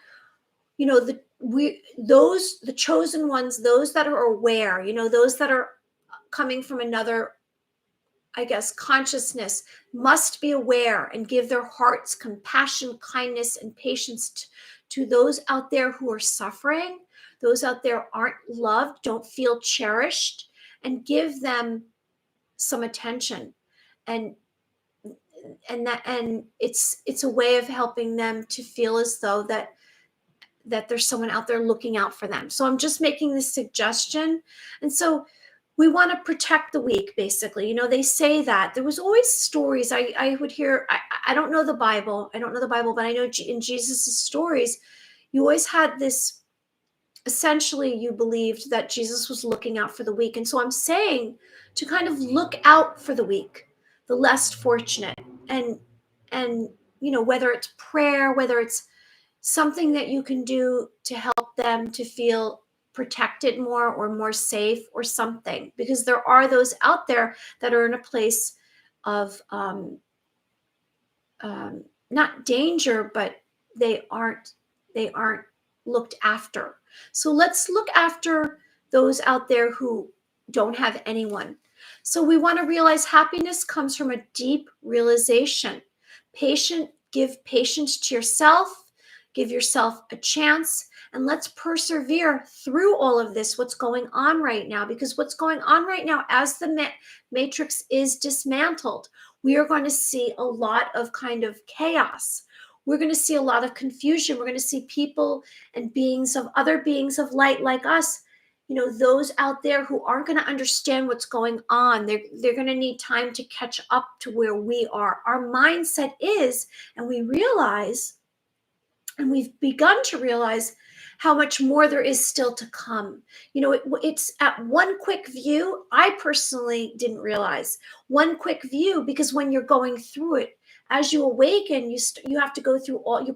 the chosen ones, those that are aware, those that are coming from another, I guess, consciousness, must be aware and give their hearts compassion, kindness, and patience to those out there who are suffering, those out there aren't loved, don't feel cherished, and give them some attention. And it's a way of helping them to feel as though that there's someone out there looking out for them. So I'm just making this suggestion. And so we want to protect the weak, basically. They say that there was always stories I would hear. I don't know the Bible. But I know in Jesus's stories, you always had this, essentially you believed that Jesus was looking out for the weak. And so I'm saying to kind of look out for the weak, the less fortunate, and whether it's prayer, whether it's something that you can do to help them to feel protected more or more safe or something, because there are those out there that are in a place of not danger, but they aren't looked after. So let's look after those out there who don't have anyone. So we want to realize happiness comes from a deep realization. Give patience to yourself. Give yourself a chance, and let's persevere through all of this, what's going on right now, because what's going on right now, as the matrix is dismantled, we are going to see a lot of kind of chaos. We're going to see a lot of confusion. We're going to see people and other beings of light like us those out there who aren't going to understand what's going on. They're going to need time to catch up to where we are. Our mindset is, and we realize, and we've begun to realize how much more there is still to come. It's at one quick view. I personally didn't realize one quick view, because when you're going through it, as you awaken, you have to go through you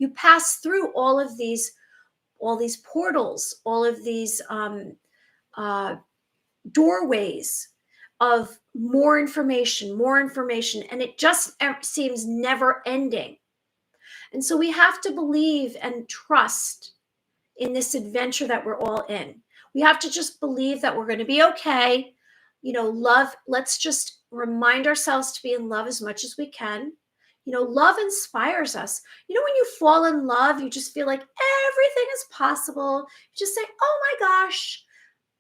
pass through all these portals, all of these uh, doorways of more information, and it just seems never ending. And so we have to believe and trust in this adventure that we're all in. We have to just believe that we're going to be okay. Love, let's just remind ourselves to be in love as much as we can. Love inspires us. When you fall in love, you just feel like everything is possible. You just say, oh my gosh.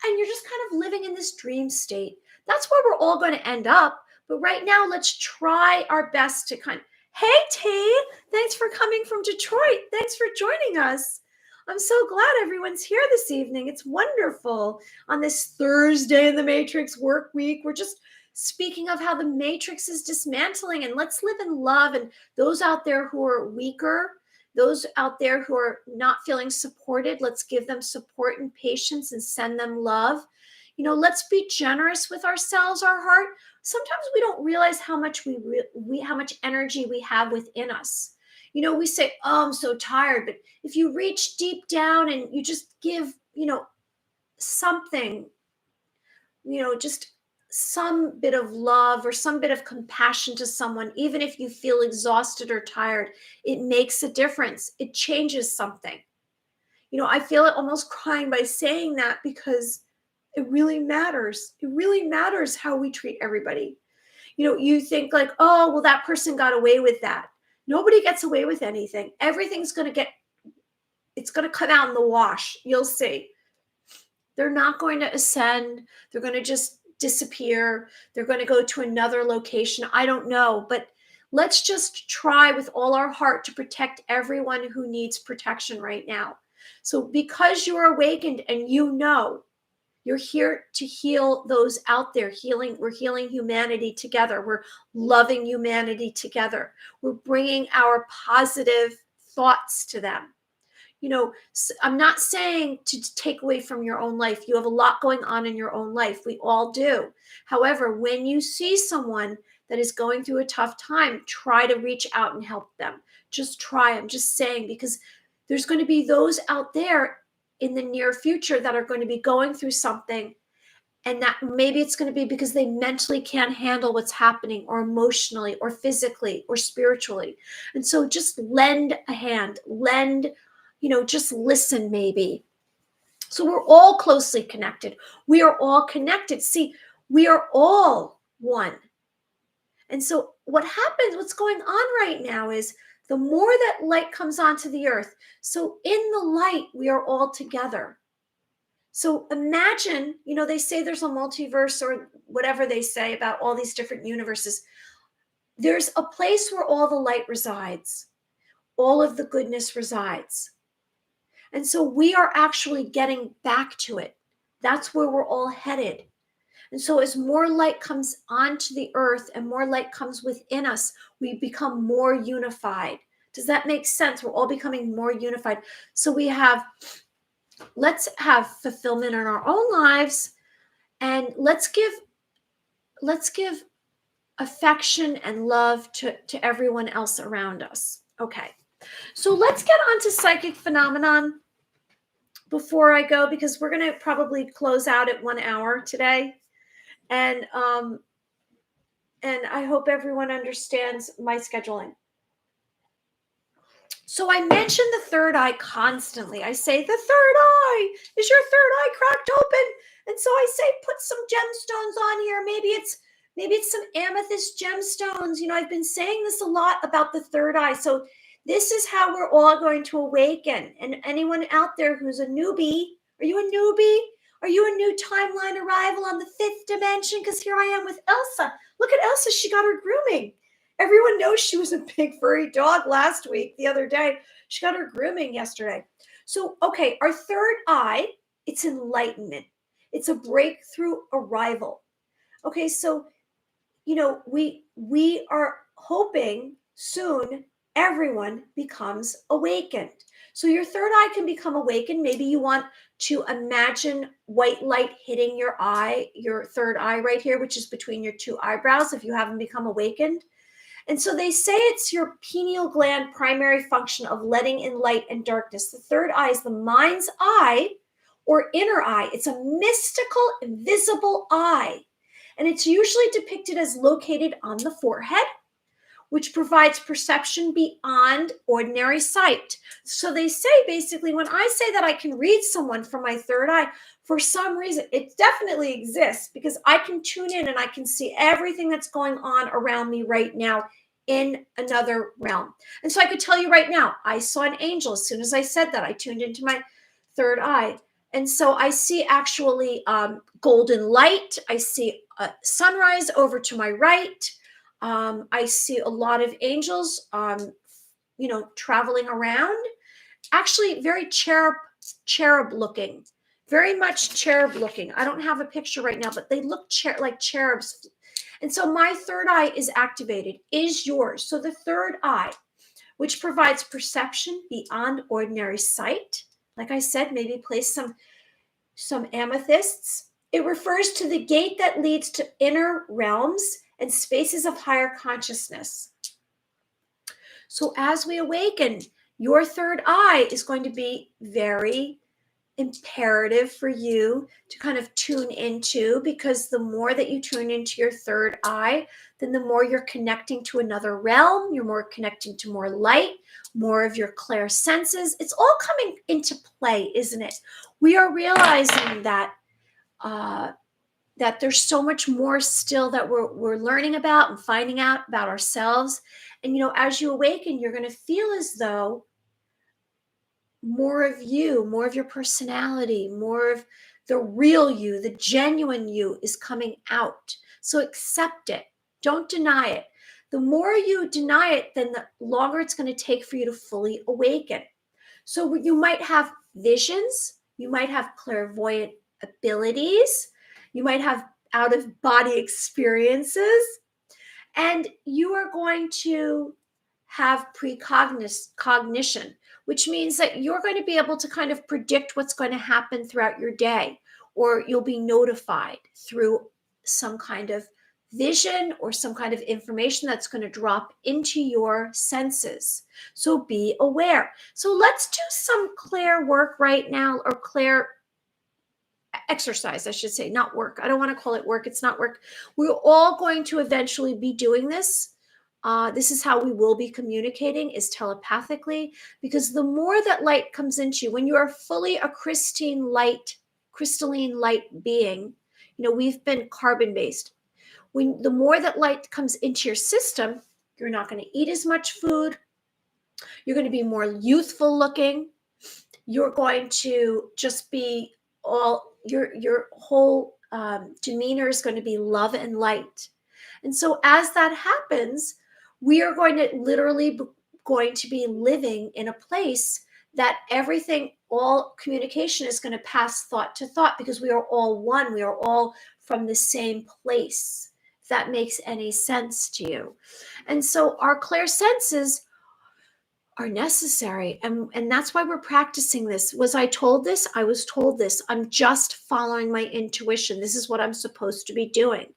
And you're just kind of living in this dream state. That's where we're all going to end up. But right now, let's try our best to hey, T, thanks for coming from Detroit. Thanks for joining us. I'm so glad everyone's here this evening. It's wonderful on this Thursday in the Matrix work week. We're just speaking of how the Matrix is dismantling, and let's live in love. And those out there who are weaker, those out there who are not feeling supported, let's give them support and patience and send them love. Let's be generous with ourselves, our heart. Sometimes we don't realize how much how much energy we have within us. We say, oh, I'm so tired. But if you reach deep down and you just give, something, just some bit of love or some bit of compassion to someone, even if you feel exhausted or tired, it makes a difference. It changes something. I feel it almost crying by saying that, because it really matters. It really matters how we treat everybody. You think like, oh, well, that person got away with that. Nobody gets away with anything. Everything's going to it's going to come out in the wash. You'll see. They're not going to ascend. They're going to just disappear. They're going to go to another location. I don't know, but let's just try with all our heart to protect everyone who needs protection right now. So because you're awakened and you're here to heal those out there. We're healing humanity together. We're loving humanity together. We're bringing our positive thoughts to them. I'm not saying to take away from your own life. You have a lot going on in your own life. We all do. However, when you see someone that is going through a tough time, try to reach out and help them. Just try. I'm just saying, because there's going to be those out there in the near future that are going to be going through something, and that maybe it's going to be because they mentally can't handle what's happening, or emotionally or physically or spiritually. And so just lend a hand, just listen maybe. So we're all closely connected. We are all connected. See, we are all one. And so what's going on right now is the more that light comes onto the earth, so in the light, we are all together. So imagine, they say there's a multiverse, or whatever they say about all these different universes. There's a place where all the light resides. All of the goodness resides. And so we are actually getting back to it. That's where we're all headed. And so as more light comes onto the earth and more light comes within us, we become more unified. Does that make sense? We're all becoming more unified. So let's have fulfillment in our own lives, and let's give affection and love to everyone else around us. Okay. So let's get on to psychic phenomenon before I go, because we're going to probably close out at 1 hour today. And I hope everyone understands my scheduling. So I mention the third eye constantly. I say, the third eye, is your third eye cracked open? And so I say, put some gemstones on here. Maybe it's some amethyst gemstones. I've been saying this a lot about the third eye. So this is how we're all going to awaken. And anyone out there who's a newbie, are you a newbie? Are you a new timeline arrival on the 5th dimension? Because here I am with Elsa. Look at Elsa. She got her grooming. Everyone knows she was a big furry dog the other day. She got her grooming yesterday. So, okay, our third eye It's enlightenment. It's a breakthrough arrival. Okay, so we are hoping soon everyone becomes awakened. So your third eye can become awakened. Maybe you want to imagine white light hitting your eye, your third eye right here, which is between your two eyebrows, if you haven't become awakened. And so they say it's your pineal gland primary function of letting in light and darkness. The third eye is the mind's eye or inner eye. It's a mystical, invisible eye. And it's usually depicted as located on the forehead, which provides perception beyond ordinary sight. So they say basically, when I say that I can read someone from my third eye, for some reason, it definitely exists because I can tune in and I can see everything that's going on around me right now in another realm. And so I could tell you right now, I saw an angel. As soon as I said that, I tuned into my third eye. And so I see actually golden light. I see a sunrise over to my right. I see a lot of angels, traveling around. Actually, very cherub looking, very much cherub looking. I don't have a picture right now, but they look like cherubs. And so my third eye is activated, is yours. So the third eye, which provides perception beyond ordinary sight. Like I said, maybe place some amethysts. It refers to the gate that leads to inner realms and spaces of higher consciousness. So as we awaken, your third eye is going to be very imperative for you to kind of tune into, because the more that you tune into your third eye, then the more you're connecting to another realm, you're more connecting to more light, more of your clair senses. It's all coming into play, isn't it? We are realizing that that there's so much more still that we're learning about and finding out about ourselves. And as you awaken, you're going to feel as though more of you, more of your personality, more of the real you, the genuine you is coming out. So accept it. Don't deny it. The more you deny it, then the longer it's going to take for you to fully awaken. So you might have visions, you might have clairvoyant abilities, you might have out-of-body experiences, and you are going to have precognition, which means that you're going to be able to kind of predict what's going to happen throughout your day, or you'll be notified through some kind of vision or some kind of information that's going to drop into your senses. So be aware. So let's do some clair work right now, or clair exercise, I should say, not work. I don't want to call it work. It's not work. We're all going to eventually be doing this. This is how we will be communicating, is telepathically, because the more that light comes into you, when you are fully a crystalline light being, we've been carbon-based. When the more that light comes into your system, you're not going to eat as much food. You're going to be more youthful looking. You're going to just be your whole demeanor is going to be love and light. And so as that happens, we are going to be living in a place that all communication is going to pass thought to thought, because we are all one. We are all from the same place, if that makes any sense to you. And so our clair senses are necessary. And that's why we're practicing this. Was I told this? I was told this. I'm just following my intuition. This is what I'm supposed to be doing.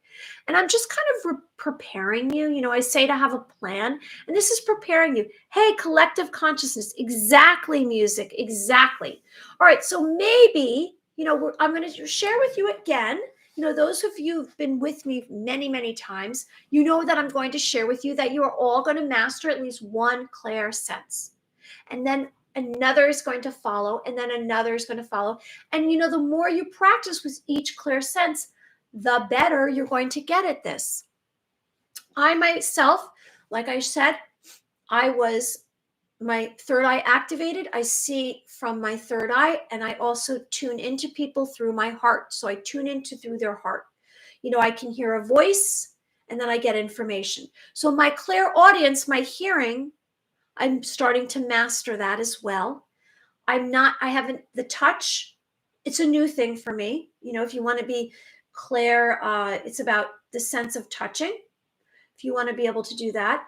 And I'm just kind of preparing you. I say to have a plan, and this is preparing you. Hey, collective consciousness. Exactly, music. Exactly. All right. So maybe, I'm going to share with you again. Those of you who've been with me many, many times, that I'm going to share with you that you are all going to master at least one clair sense. And then another is going to follow, and then another is going to follow. And, the more you practice with each clair sense, the better you're going to get at this. I myself, like I said, my third eye activated. I see from my third eye, and I also tune into people through my heart. So I tune into through their heart. I can hear a voice, and then I get information. So my clairaudience, my hearing, I'm starting to master that as well. The touch It's a new thing for me. If you want to be clair, it's about the sense of touching. If you want to be able to do that.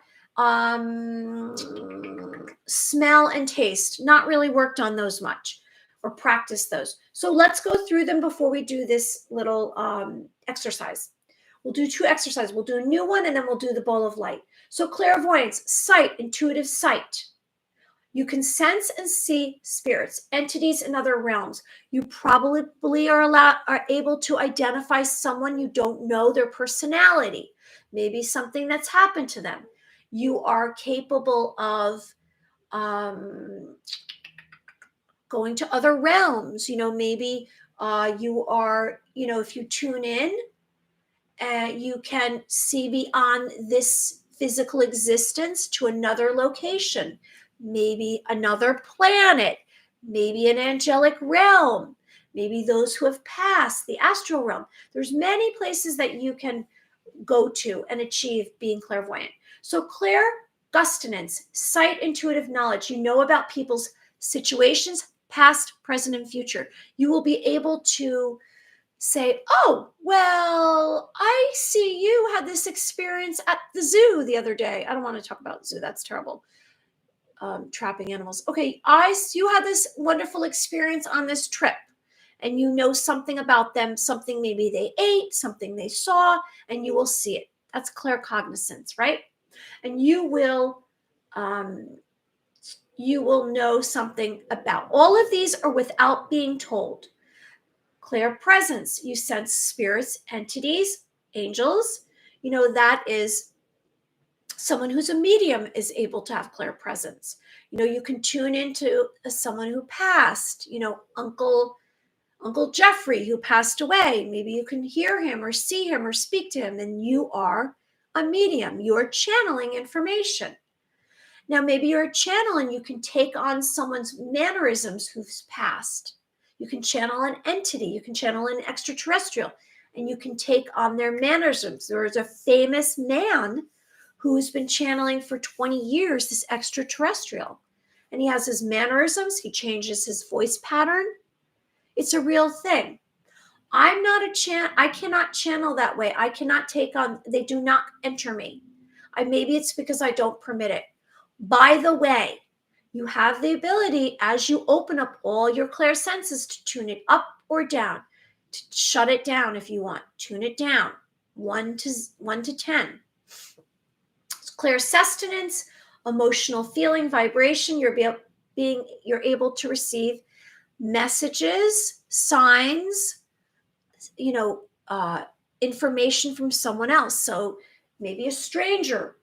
Smell and taste, not really worked on those much or practice those. So let's go through them before we do this little exercise. We'll do 2 exercises. We'll do a new one, and then we'll do the ball of light. So clairvoyance, sight, intuitive sight. You can sense and see spirits, entities in other realms. You probably are able to identify someone you don't know their personality, maybe something that's happened to them. You are capable of going to other realms. Maybe you are, if you tune in, you can see beyond this physical existence to another location, maybe another planet, maybe an angelic realm, maybe those who have passed, the astral realm. There's many places that you can go to and achieve being clairvoyant. So clairgustance, sight, intuitive knowledge. You know about people's situations, past, present, and future. You will be able to say, oh, well, I see you had this experience at the zoo the other day. I don't want to talk about zoo. That's terrible. Trapping animals. Okay, you had this wonderful experience on this trip, and you know something about them, something maybe they ate, something they saw, and you will see it. That's claircognizance, right? And you will know something about. All of these are without being told. Clairpresence, you sense spirits, entities, angels. That is someone who's a medium is able to have clairpresence. You can tune into someone who passed, Uncle Jeffrey who passed away. Maybe you can hear him or see him or speak to him, and you are a medium. You're channeling information. Now, maybe you're a channel and you can take on someone's mannerisms who's passed. You can channel an entity. You can channel an extraterrestrial, and you can take on their mannerisms. There is a famous man who has been channeling for 20 years, this extraterrestrial. And he has his mannerisms. He changes his voice pattern. It's a real thing. I'm not I cannot channel that way. I cannot take on, they do not enter me. Maybe it's because I don't permit it. By the way, you have the ability, as you open up all your clair senses, to tune it up or down, to shut it down if you want. Tune it down, 1 to 10. Clairsustenance, emotional feeling, vibration. You're able to receive messages, signs, information from someone else. So maybe a stranger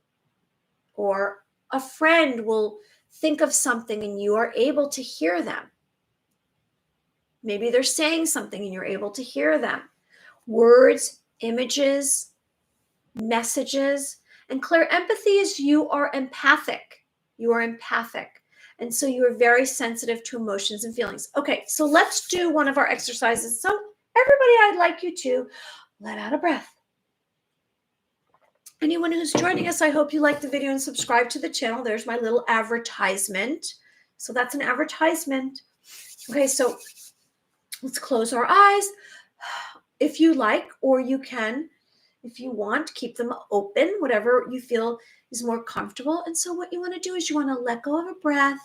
or a friend will think of something and you are able to hear them. Maybe they're saying something and you're able to hear them. Words, images, messages. And clairempathy is you are empathic. You are empathic. And so you are very sensitive to emotions and feelings. Okay, so let's do one of our exercises. So everybody, I'd like you to let out a breath. Anyone who's joining us, I hope you like the video and subscribe to the channel. There's my little advertisement. So that's an advertisement. Okay, so let's close our eyes if you like, or you can, if you want, keep them open, whatever you feel is more comfortable. And so what you want to do is you want to let go of a breath.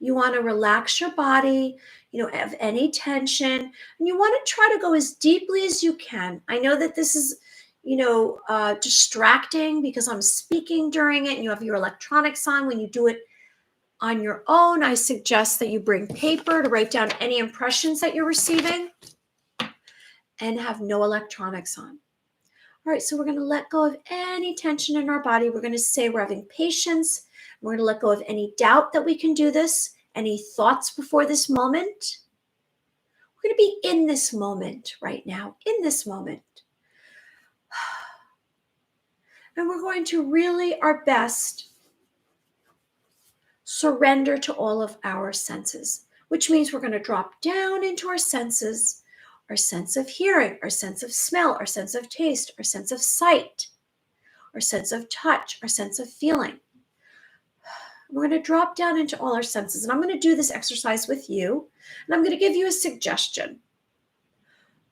You want to relax your body, of any tension. And you want to try to go as deeply as you can. I know that this is distracting because I'm speaking during it and you have your electronics on. When you do it on your own, I suggest that you bring paper to write down any impressions that you're receiving and have no electronics on. All right, so we're going to let go of any tension in our body. We're going to say we're having patience. We're going to let go of any doubt that we can do this, any thoughts before this moment. We're going to be in this moment right now, in this moment. And we're going to really our best surrender to all of our senses, which means we're going to drop down into our senses, our sense of hearing, our sense of smell, our sense of taste, our sense of sight, our sense of touch, our sense of feeling. We're going to drop down into all our senses. And I'm going to do this exercise with you. And I'm going to give you a suggestion.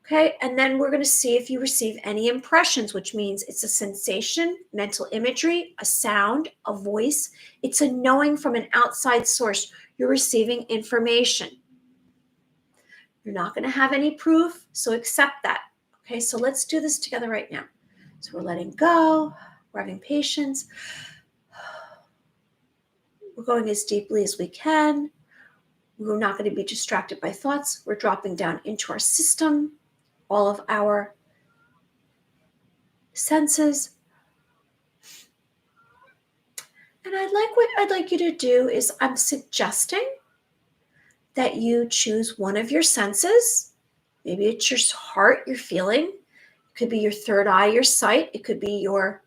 Okay, and then we're going to see if you receive any impressions, which means it's a sensation, mental imagery, a sound, a voice. It's a knowing from an outside source. You're receiving information. You're not going to have any proof, so accept that. Okay, so let's do this together right now. So we're letting go, we're having patience. We're going as deeply as we can. We're not going to be distracted by thoughts. We're dropping down into our system, all of our senses. And what I'd like you to do is I'm suggesting that you choose one of your senses. Maybe it's your heart, your feeling. It could be your third eye, your sight. It could be your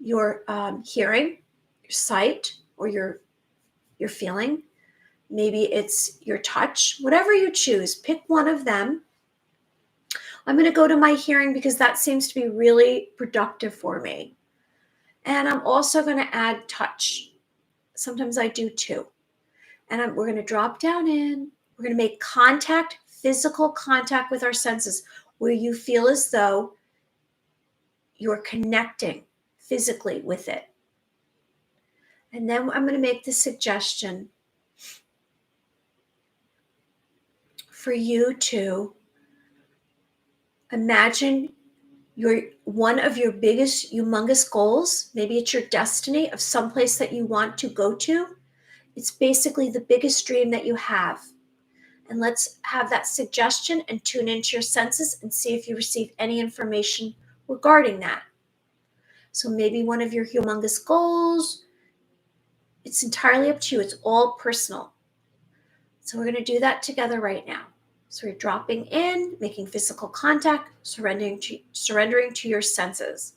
hearing, your sight, or your feeling. Maybe it's your touch. Whatever you choose, pick one of them. I'm going to go to my hearing because that seems to be really productive for me. And I'm also going to add touch. Sometimes I do too. And we're going to drop down in. We're going to make contact, physical contact with our senses, where you feel as though you're connecting physically with it. And then I'm going to make the suggestion for you to imagine one of your biggest, humongous goals. Maybe it's your destiny of someplace that you want to go to. It's basically the biggest dream that you have. And let's have that suggestion and tune into your senses and see if you receive any information regarding that. So maybe one of your humongous goals, it's entirely up to you. It's all personal. So we're going to do that together right now. So we're dropping in, making physical contact, surrendering to your senses.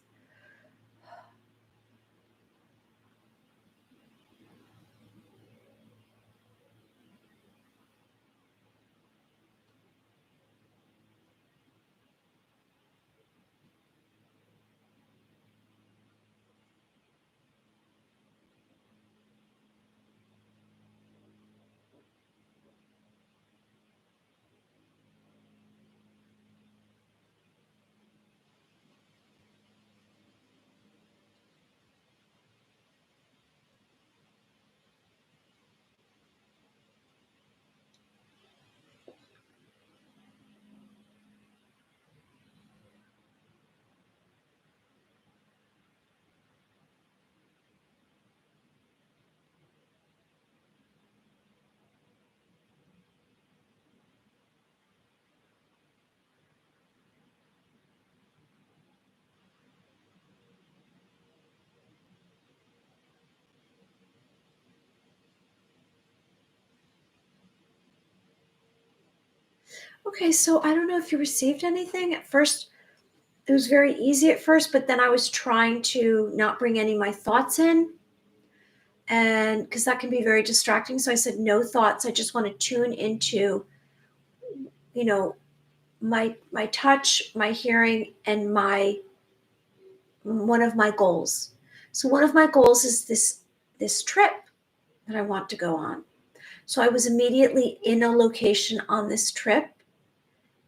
Okay, so I don't know if you received anything. At first, it was very easy at first, but then I was trying to not bring any of my thoughts in. And because that can be very distracting. So I said, no thoughts. I just want to tune into, my touch, my hearing, and one of my goals. So one of my goals is this trip that I want to go on. So I was immediately in a location on this trip,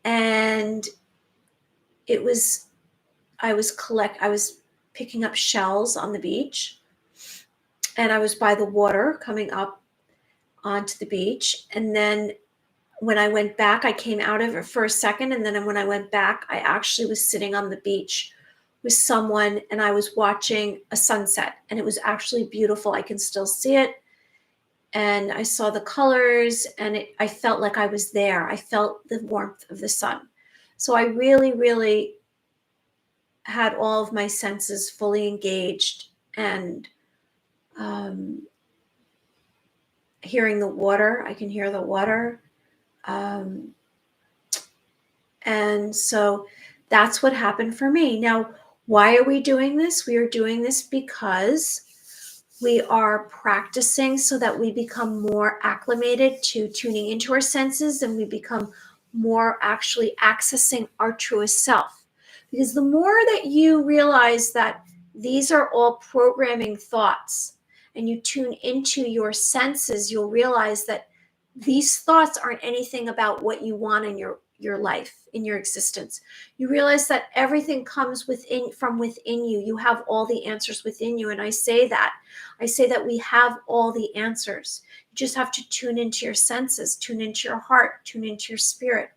and I was picking up shells on the beach, and I was by the water coming up onto the beach. And then when I went back, I came out of it for a second. And then when I went back, I actually was sitting on the beach with someone, and I was watching a sunset, and it was actually beautiful. I can still see it. And I saw the colors, and I felt like I was there. I felt the warmth of the sun. So I really, really had all of my senses fully engaged, and hearing the water. I can hear the water. And so that's what happened for me. Now, why are we doing this? We are doing this because we are practicing so that we become more acclimated to tuning into our senses, and we become more actually accessing our truest self. Because the more that you realize that these are all programming thoughts, and you tune into your senses, you'll realize that these thoughts aren't anything about what you want in your life, in your existence. You realize that everything comes from within you. You have all the answers within you. And I say that we have all the answers. You just have to tune into your senses, tune into your heart, tune into your spirit.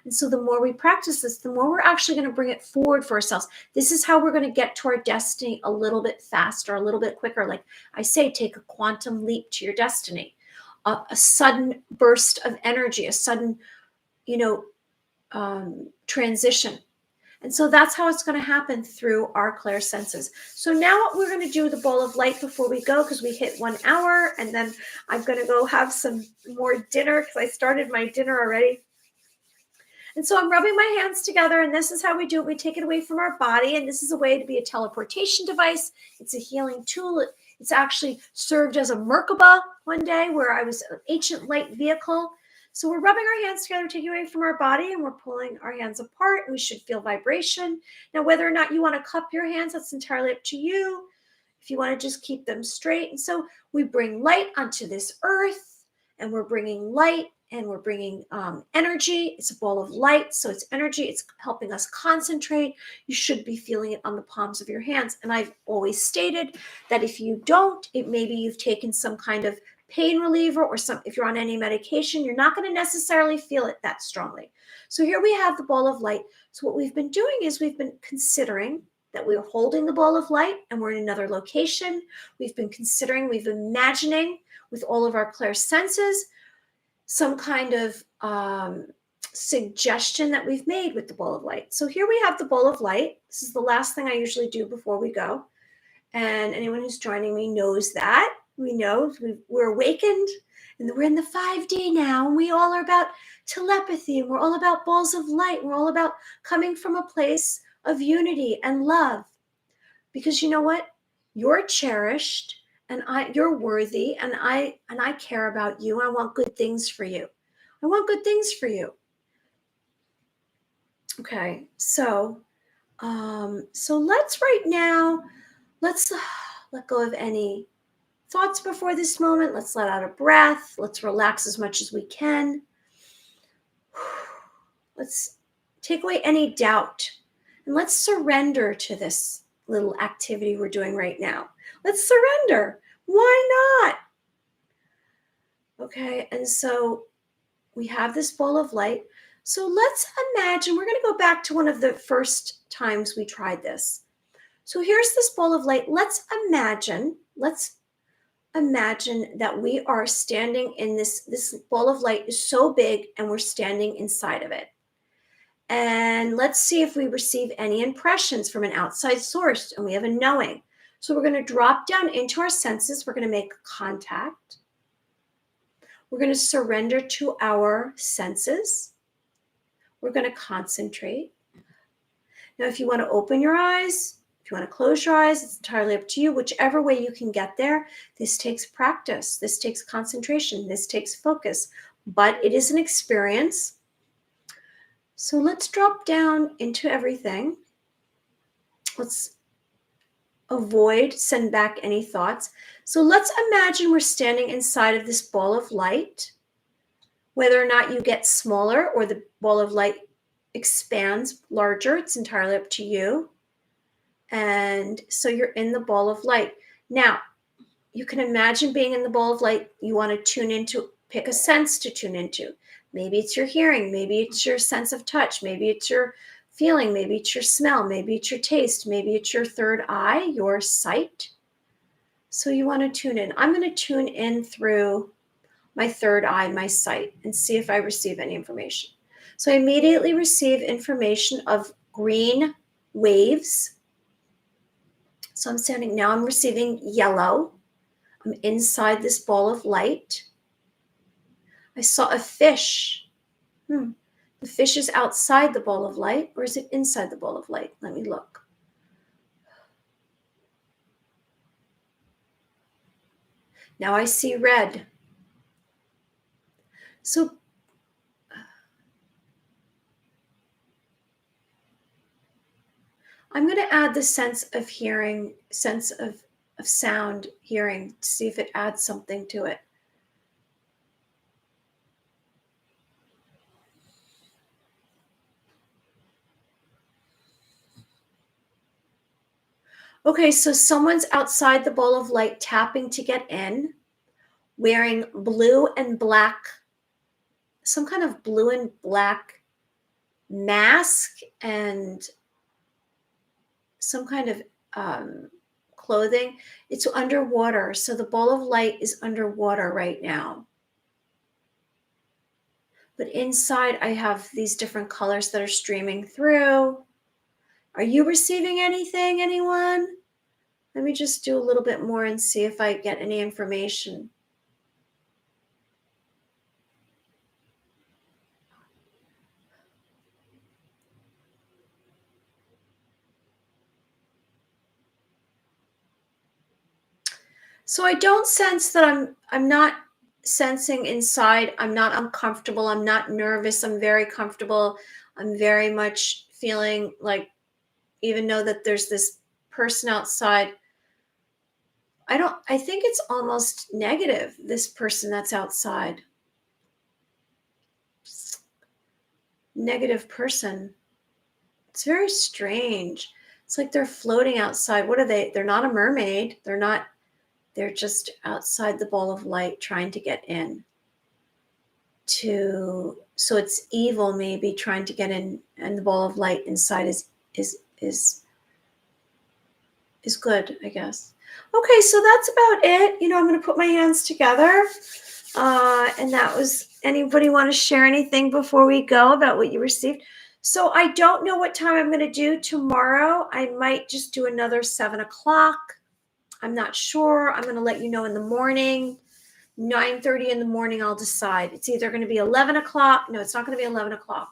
And so the more we practice this, the more we're actually going to bring it forward for ourselves. This is how we're going to get to our destiny a little bit faster, a little bit quicker. Like I say, take a quantum leap to your destiny, a sudden burst of energy, a sudden, transition. And so that's how it's going to happen through our clair senses. So now what we're going to do with the bowl of light before we go, because we hit 1 hour, and then I'm going to go have some more dinner because I started my dinner already. And so I'm rubbing my hands together, and this is how we do it. We take it away from our body, and this is a way to be a teleportation device. It's a healing tool. It's actually served as a Merkaba one day where I was an ancient light vehicle. So we're rubbing our hands together, taking away from our body, and we're pulling our hands apart, and we should feel vibration. Now, whether or not you want to cup your hands, that's entirely up to you. If you want to just keep them straight. And so we bring light onto this earth, and we're bringing light, and we're bringing energy. It's a ball of light, so it's energy. It's helping us concentrate. You should be feeling it on the palms of your hands. And I've always stated that if you don't, maybe you've taken some kind of pain reliever, or if you're on any medication, you're not going to necessarily feel it that strongly. So here we have the ball of light. So what we've been doing is we've been considering that we're holding the ball of light and we're in another location. We've been imagining with all of our clair senses some kind of suggestion that we've made with the ball of light. So here we have the ball of light. This is the last thing I usually do before we go. And anyone who's joining me knows that. We know we're awakened, and we're in the 5D now, and we all are about telepathy, and we're all about balls of light. We're all about coming from a place of unity and love. Because you know what? You're cherished, and you're worthy, and I care about you. I want good things for you. I want good things for you. Okay, so let's right now, let's let go of any thoughts before this moment. Let's let out a breath. Let's relax as much as we can. Let's take away any doubt, and let's surrender to this little activity we're doing right now. Let's surrender. Why not? Okay, and so we have this ball of light. So let's imagine, we're going to go back to one of the first times we tried this. So here's this ball of light. Let's imagine that we are standing in this ball of light is so big, and we're standing inside of it. And let's see if we receive any impressions from an outside source, and we have a knowing. So we're going to drop down into our senses. We're going to make contact. We're going to surrender to our senses. We're going to concentrate. Now, if you want to open your eyes, if you want to close your eyes, it's entirely up to you. Whichever way you can get there. This takes practice. This takes concentration. This takes focus. But it is an experience. So let's drop down into everything. Let's send back any thoughts. So let's imagine we're standing inside of this ball of light. Whether or not you get smaller or the ball of light expands larger, it's entirely up to you. And so you're in the ball of light. Now, you can imagine being in the ball of light. You want to tune into, pick a sense to tune into. Maybe it's your hearing. Maybe it's your sense of touch. Maybe it's your feeling. Maybe it's your smell. Maybe it's your taste. Maybe it's your third eye, your sight. So you want to tune in. I'm going to tune in through my third eye, my sight, and see if I receive any information. So I immediately receive information of green waves. So I'm standing, now I'm receiving yellow. I'm inside this ball of light. I saw a fish. The fish is outside the ball of light, or is it inside the ball of light? Let me look. Now I see red. So I'm going to add the sense of hearing, sense of of sound hearing to see if it adds something to it. Okay, so someone's outside the ball of light tapping to get in, wearing blue and black, some kind of blue and black mask and some kind of clothing. It's underwater, so the ball of light is underwater right now. But inside, I have these different colors that are streaming through. Are you receiving anything, anyone? Let me just do a little bit more and see if I get any information. So I don't sense that I'm not sensing inside. I'm not uncomfortable. I'm not nervous. I'm very comfortable. I'm very much feeling like, even though that there's this person outside, I think it's almost negative, this person that's outside. Negative person. It's very strange. It's like they're floating outside. What are they? They're not a mermaid. They're just outside the ball of light trying to get in. So it's evil maybe trying to get in, and the ball of light inside is good, I guess. Okay, so that's about it. I'm going to put my hands together. And that was, anybody want to share anything before we go about what you received? So I don't know what time I'm going to do tomorrow. I might just do another 7 o'clock. I'm not sure. I'm going to let you know in the morning. 9:30 in the morning, I'll decide. It's either going to be 11 o'clock. No, it's not going to be 11 o'clock.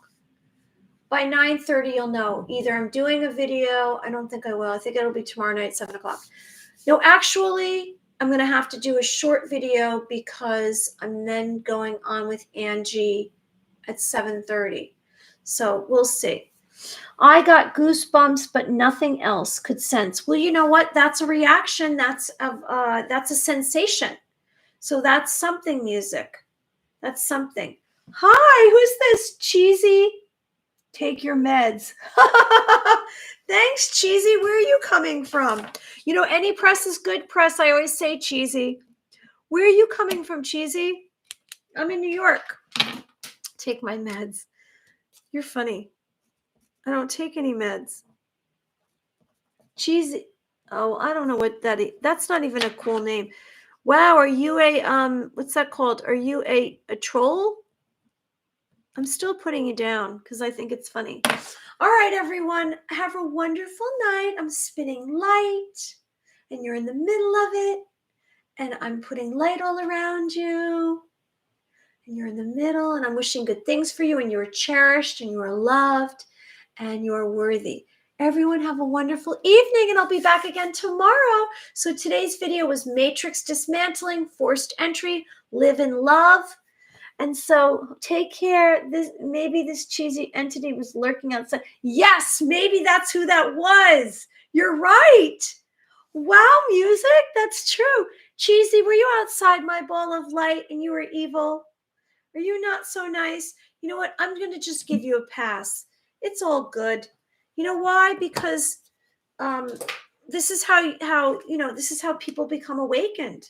By 9:30, you'll know. Either I'm doing a video. I don't think I will. I think it'll be tomorrow night, 7 o'clock. No, actually, I'm going to have to do a short video because I'm then going on with Angie at 7:30. So we'll see. I got goosebumps, but nothing else could sense. Well, you know what? That's a reaction. That's a sensation. So that's something, music. That's something. Hi, who's this? Cheesy? Take your meds. Thanks, Cheesy. Where are you coming from? Any press is good press. I always say, Cheesy. Where are you coming from, Cheesy? I'm in New York. Take my meds. You're funny. I don't take any meds. Cheesy. Oh, I don't know what that is. That's not even a cool name. Wow, are you a what's that called? Are you a troll? I'm still putting you down because I think it's funny. All right, everyone, have a wonderful night. I'm spinning light, and you're in the middle of it, and I'm putting light all around you, and you're in the middle, and I'm wishing good things for you, and you are cherished, and you are loved, and you are worthy. Everyone have a wonderful evening, and I'll be back again tomorrow. So today's video was Matrix Dismantling, Forced Entry, Live in Love. And so take care. Maybe this cheesy entity was lurking outside. Yes, maybe that's who that was. You're right. Wow, music. That's true. Cheesy, were you outside my ball of light and you were evil? Are you not so nice? You know what? I'm going to just give you a pass. It's all good. You know why? Because this is how this is how people become awakened.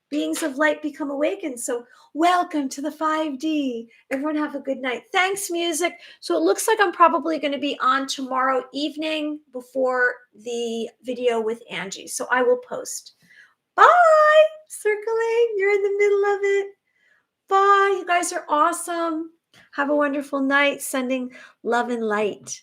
Beings of light become awakened. So welcome to the 5D. Everyone have a good night. Thanks, music. So it looks like I'm probably going to be on tomorrow evening before the video with Angie. So I will post. Bye. Circling. You're in the middle of it. Bye. You guys are awesome. Have a wonderful night. Sending love and light.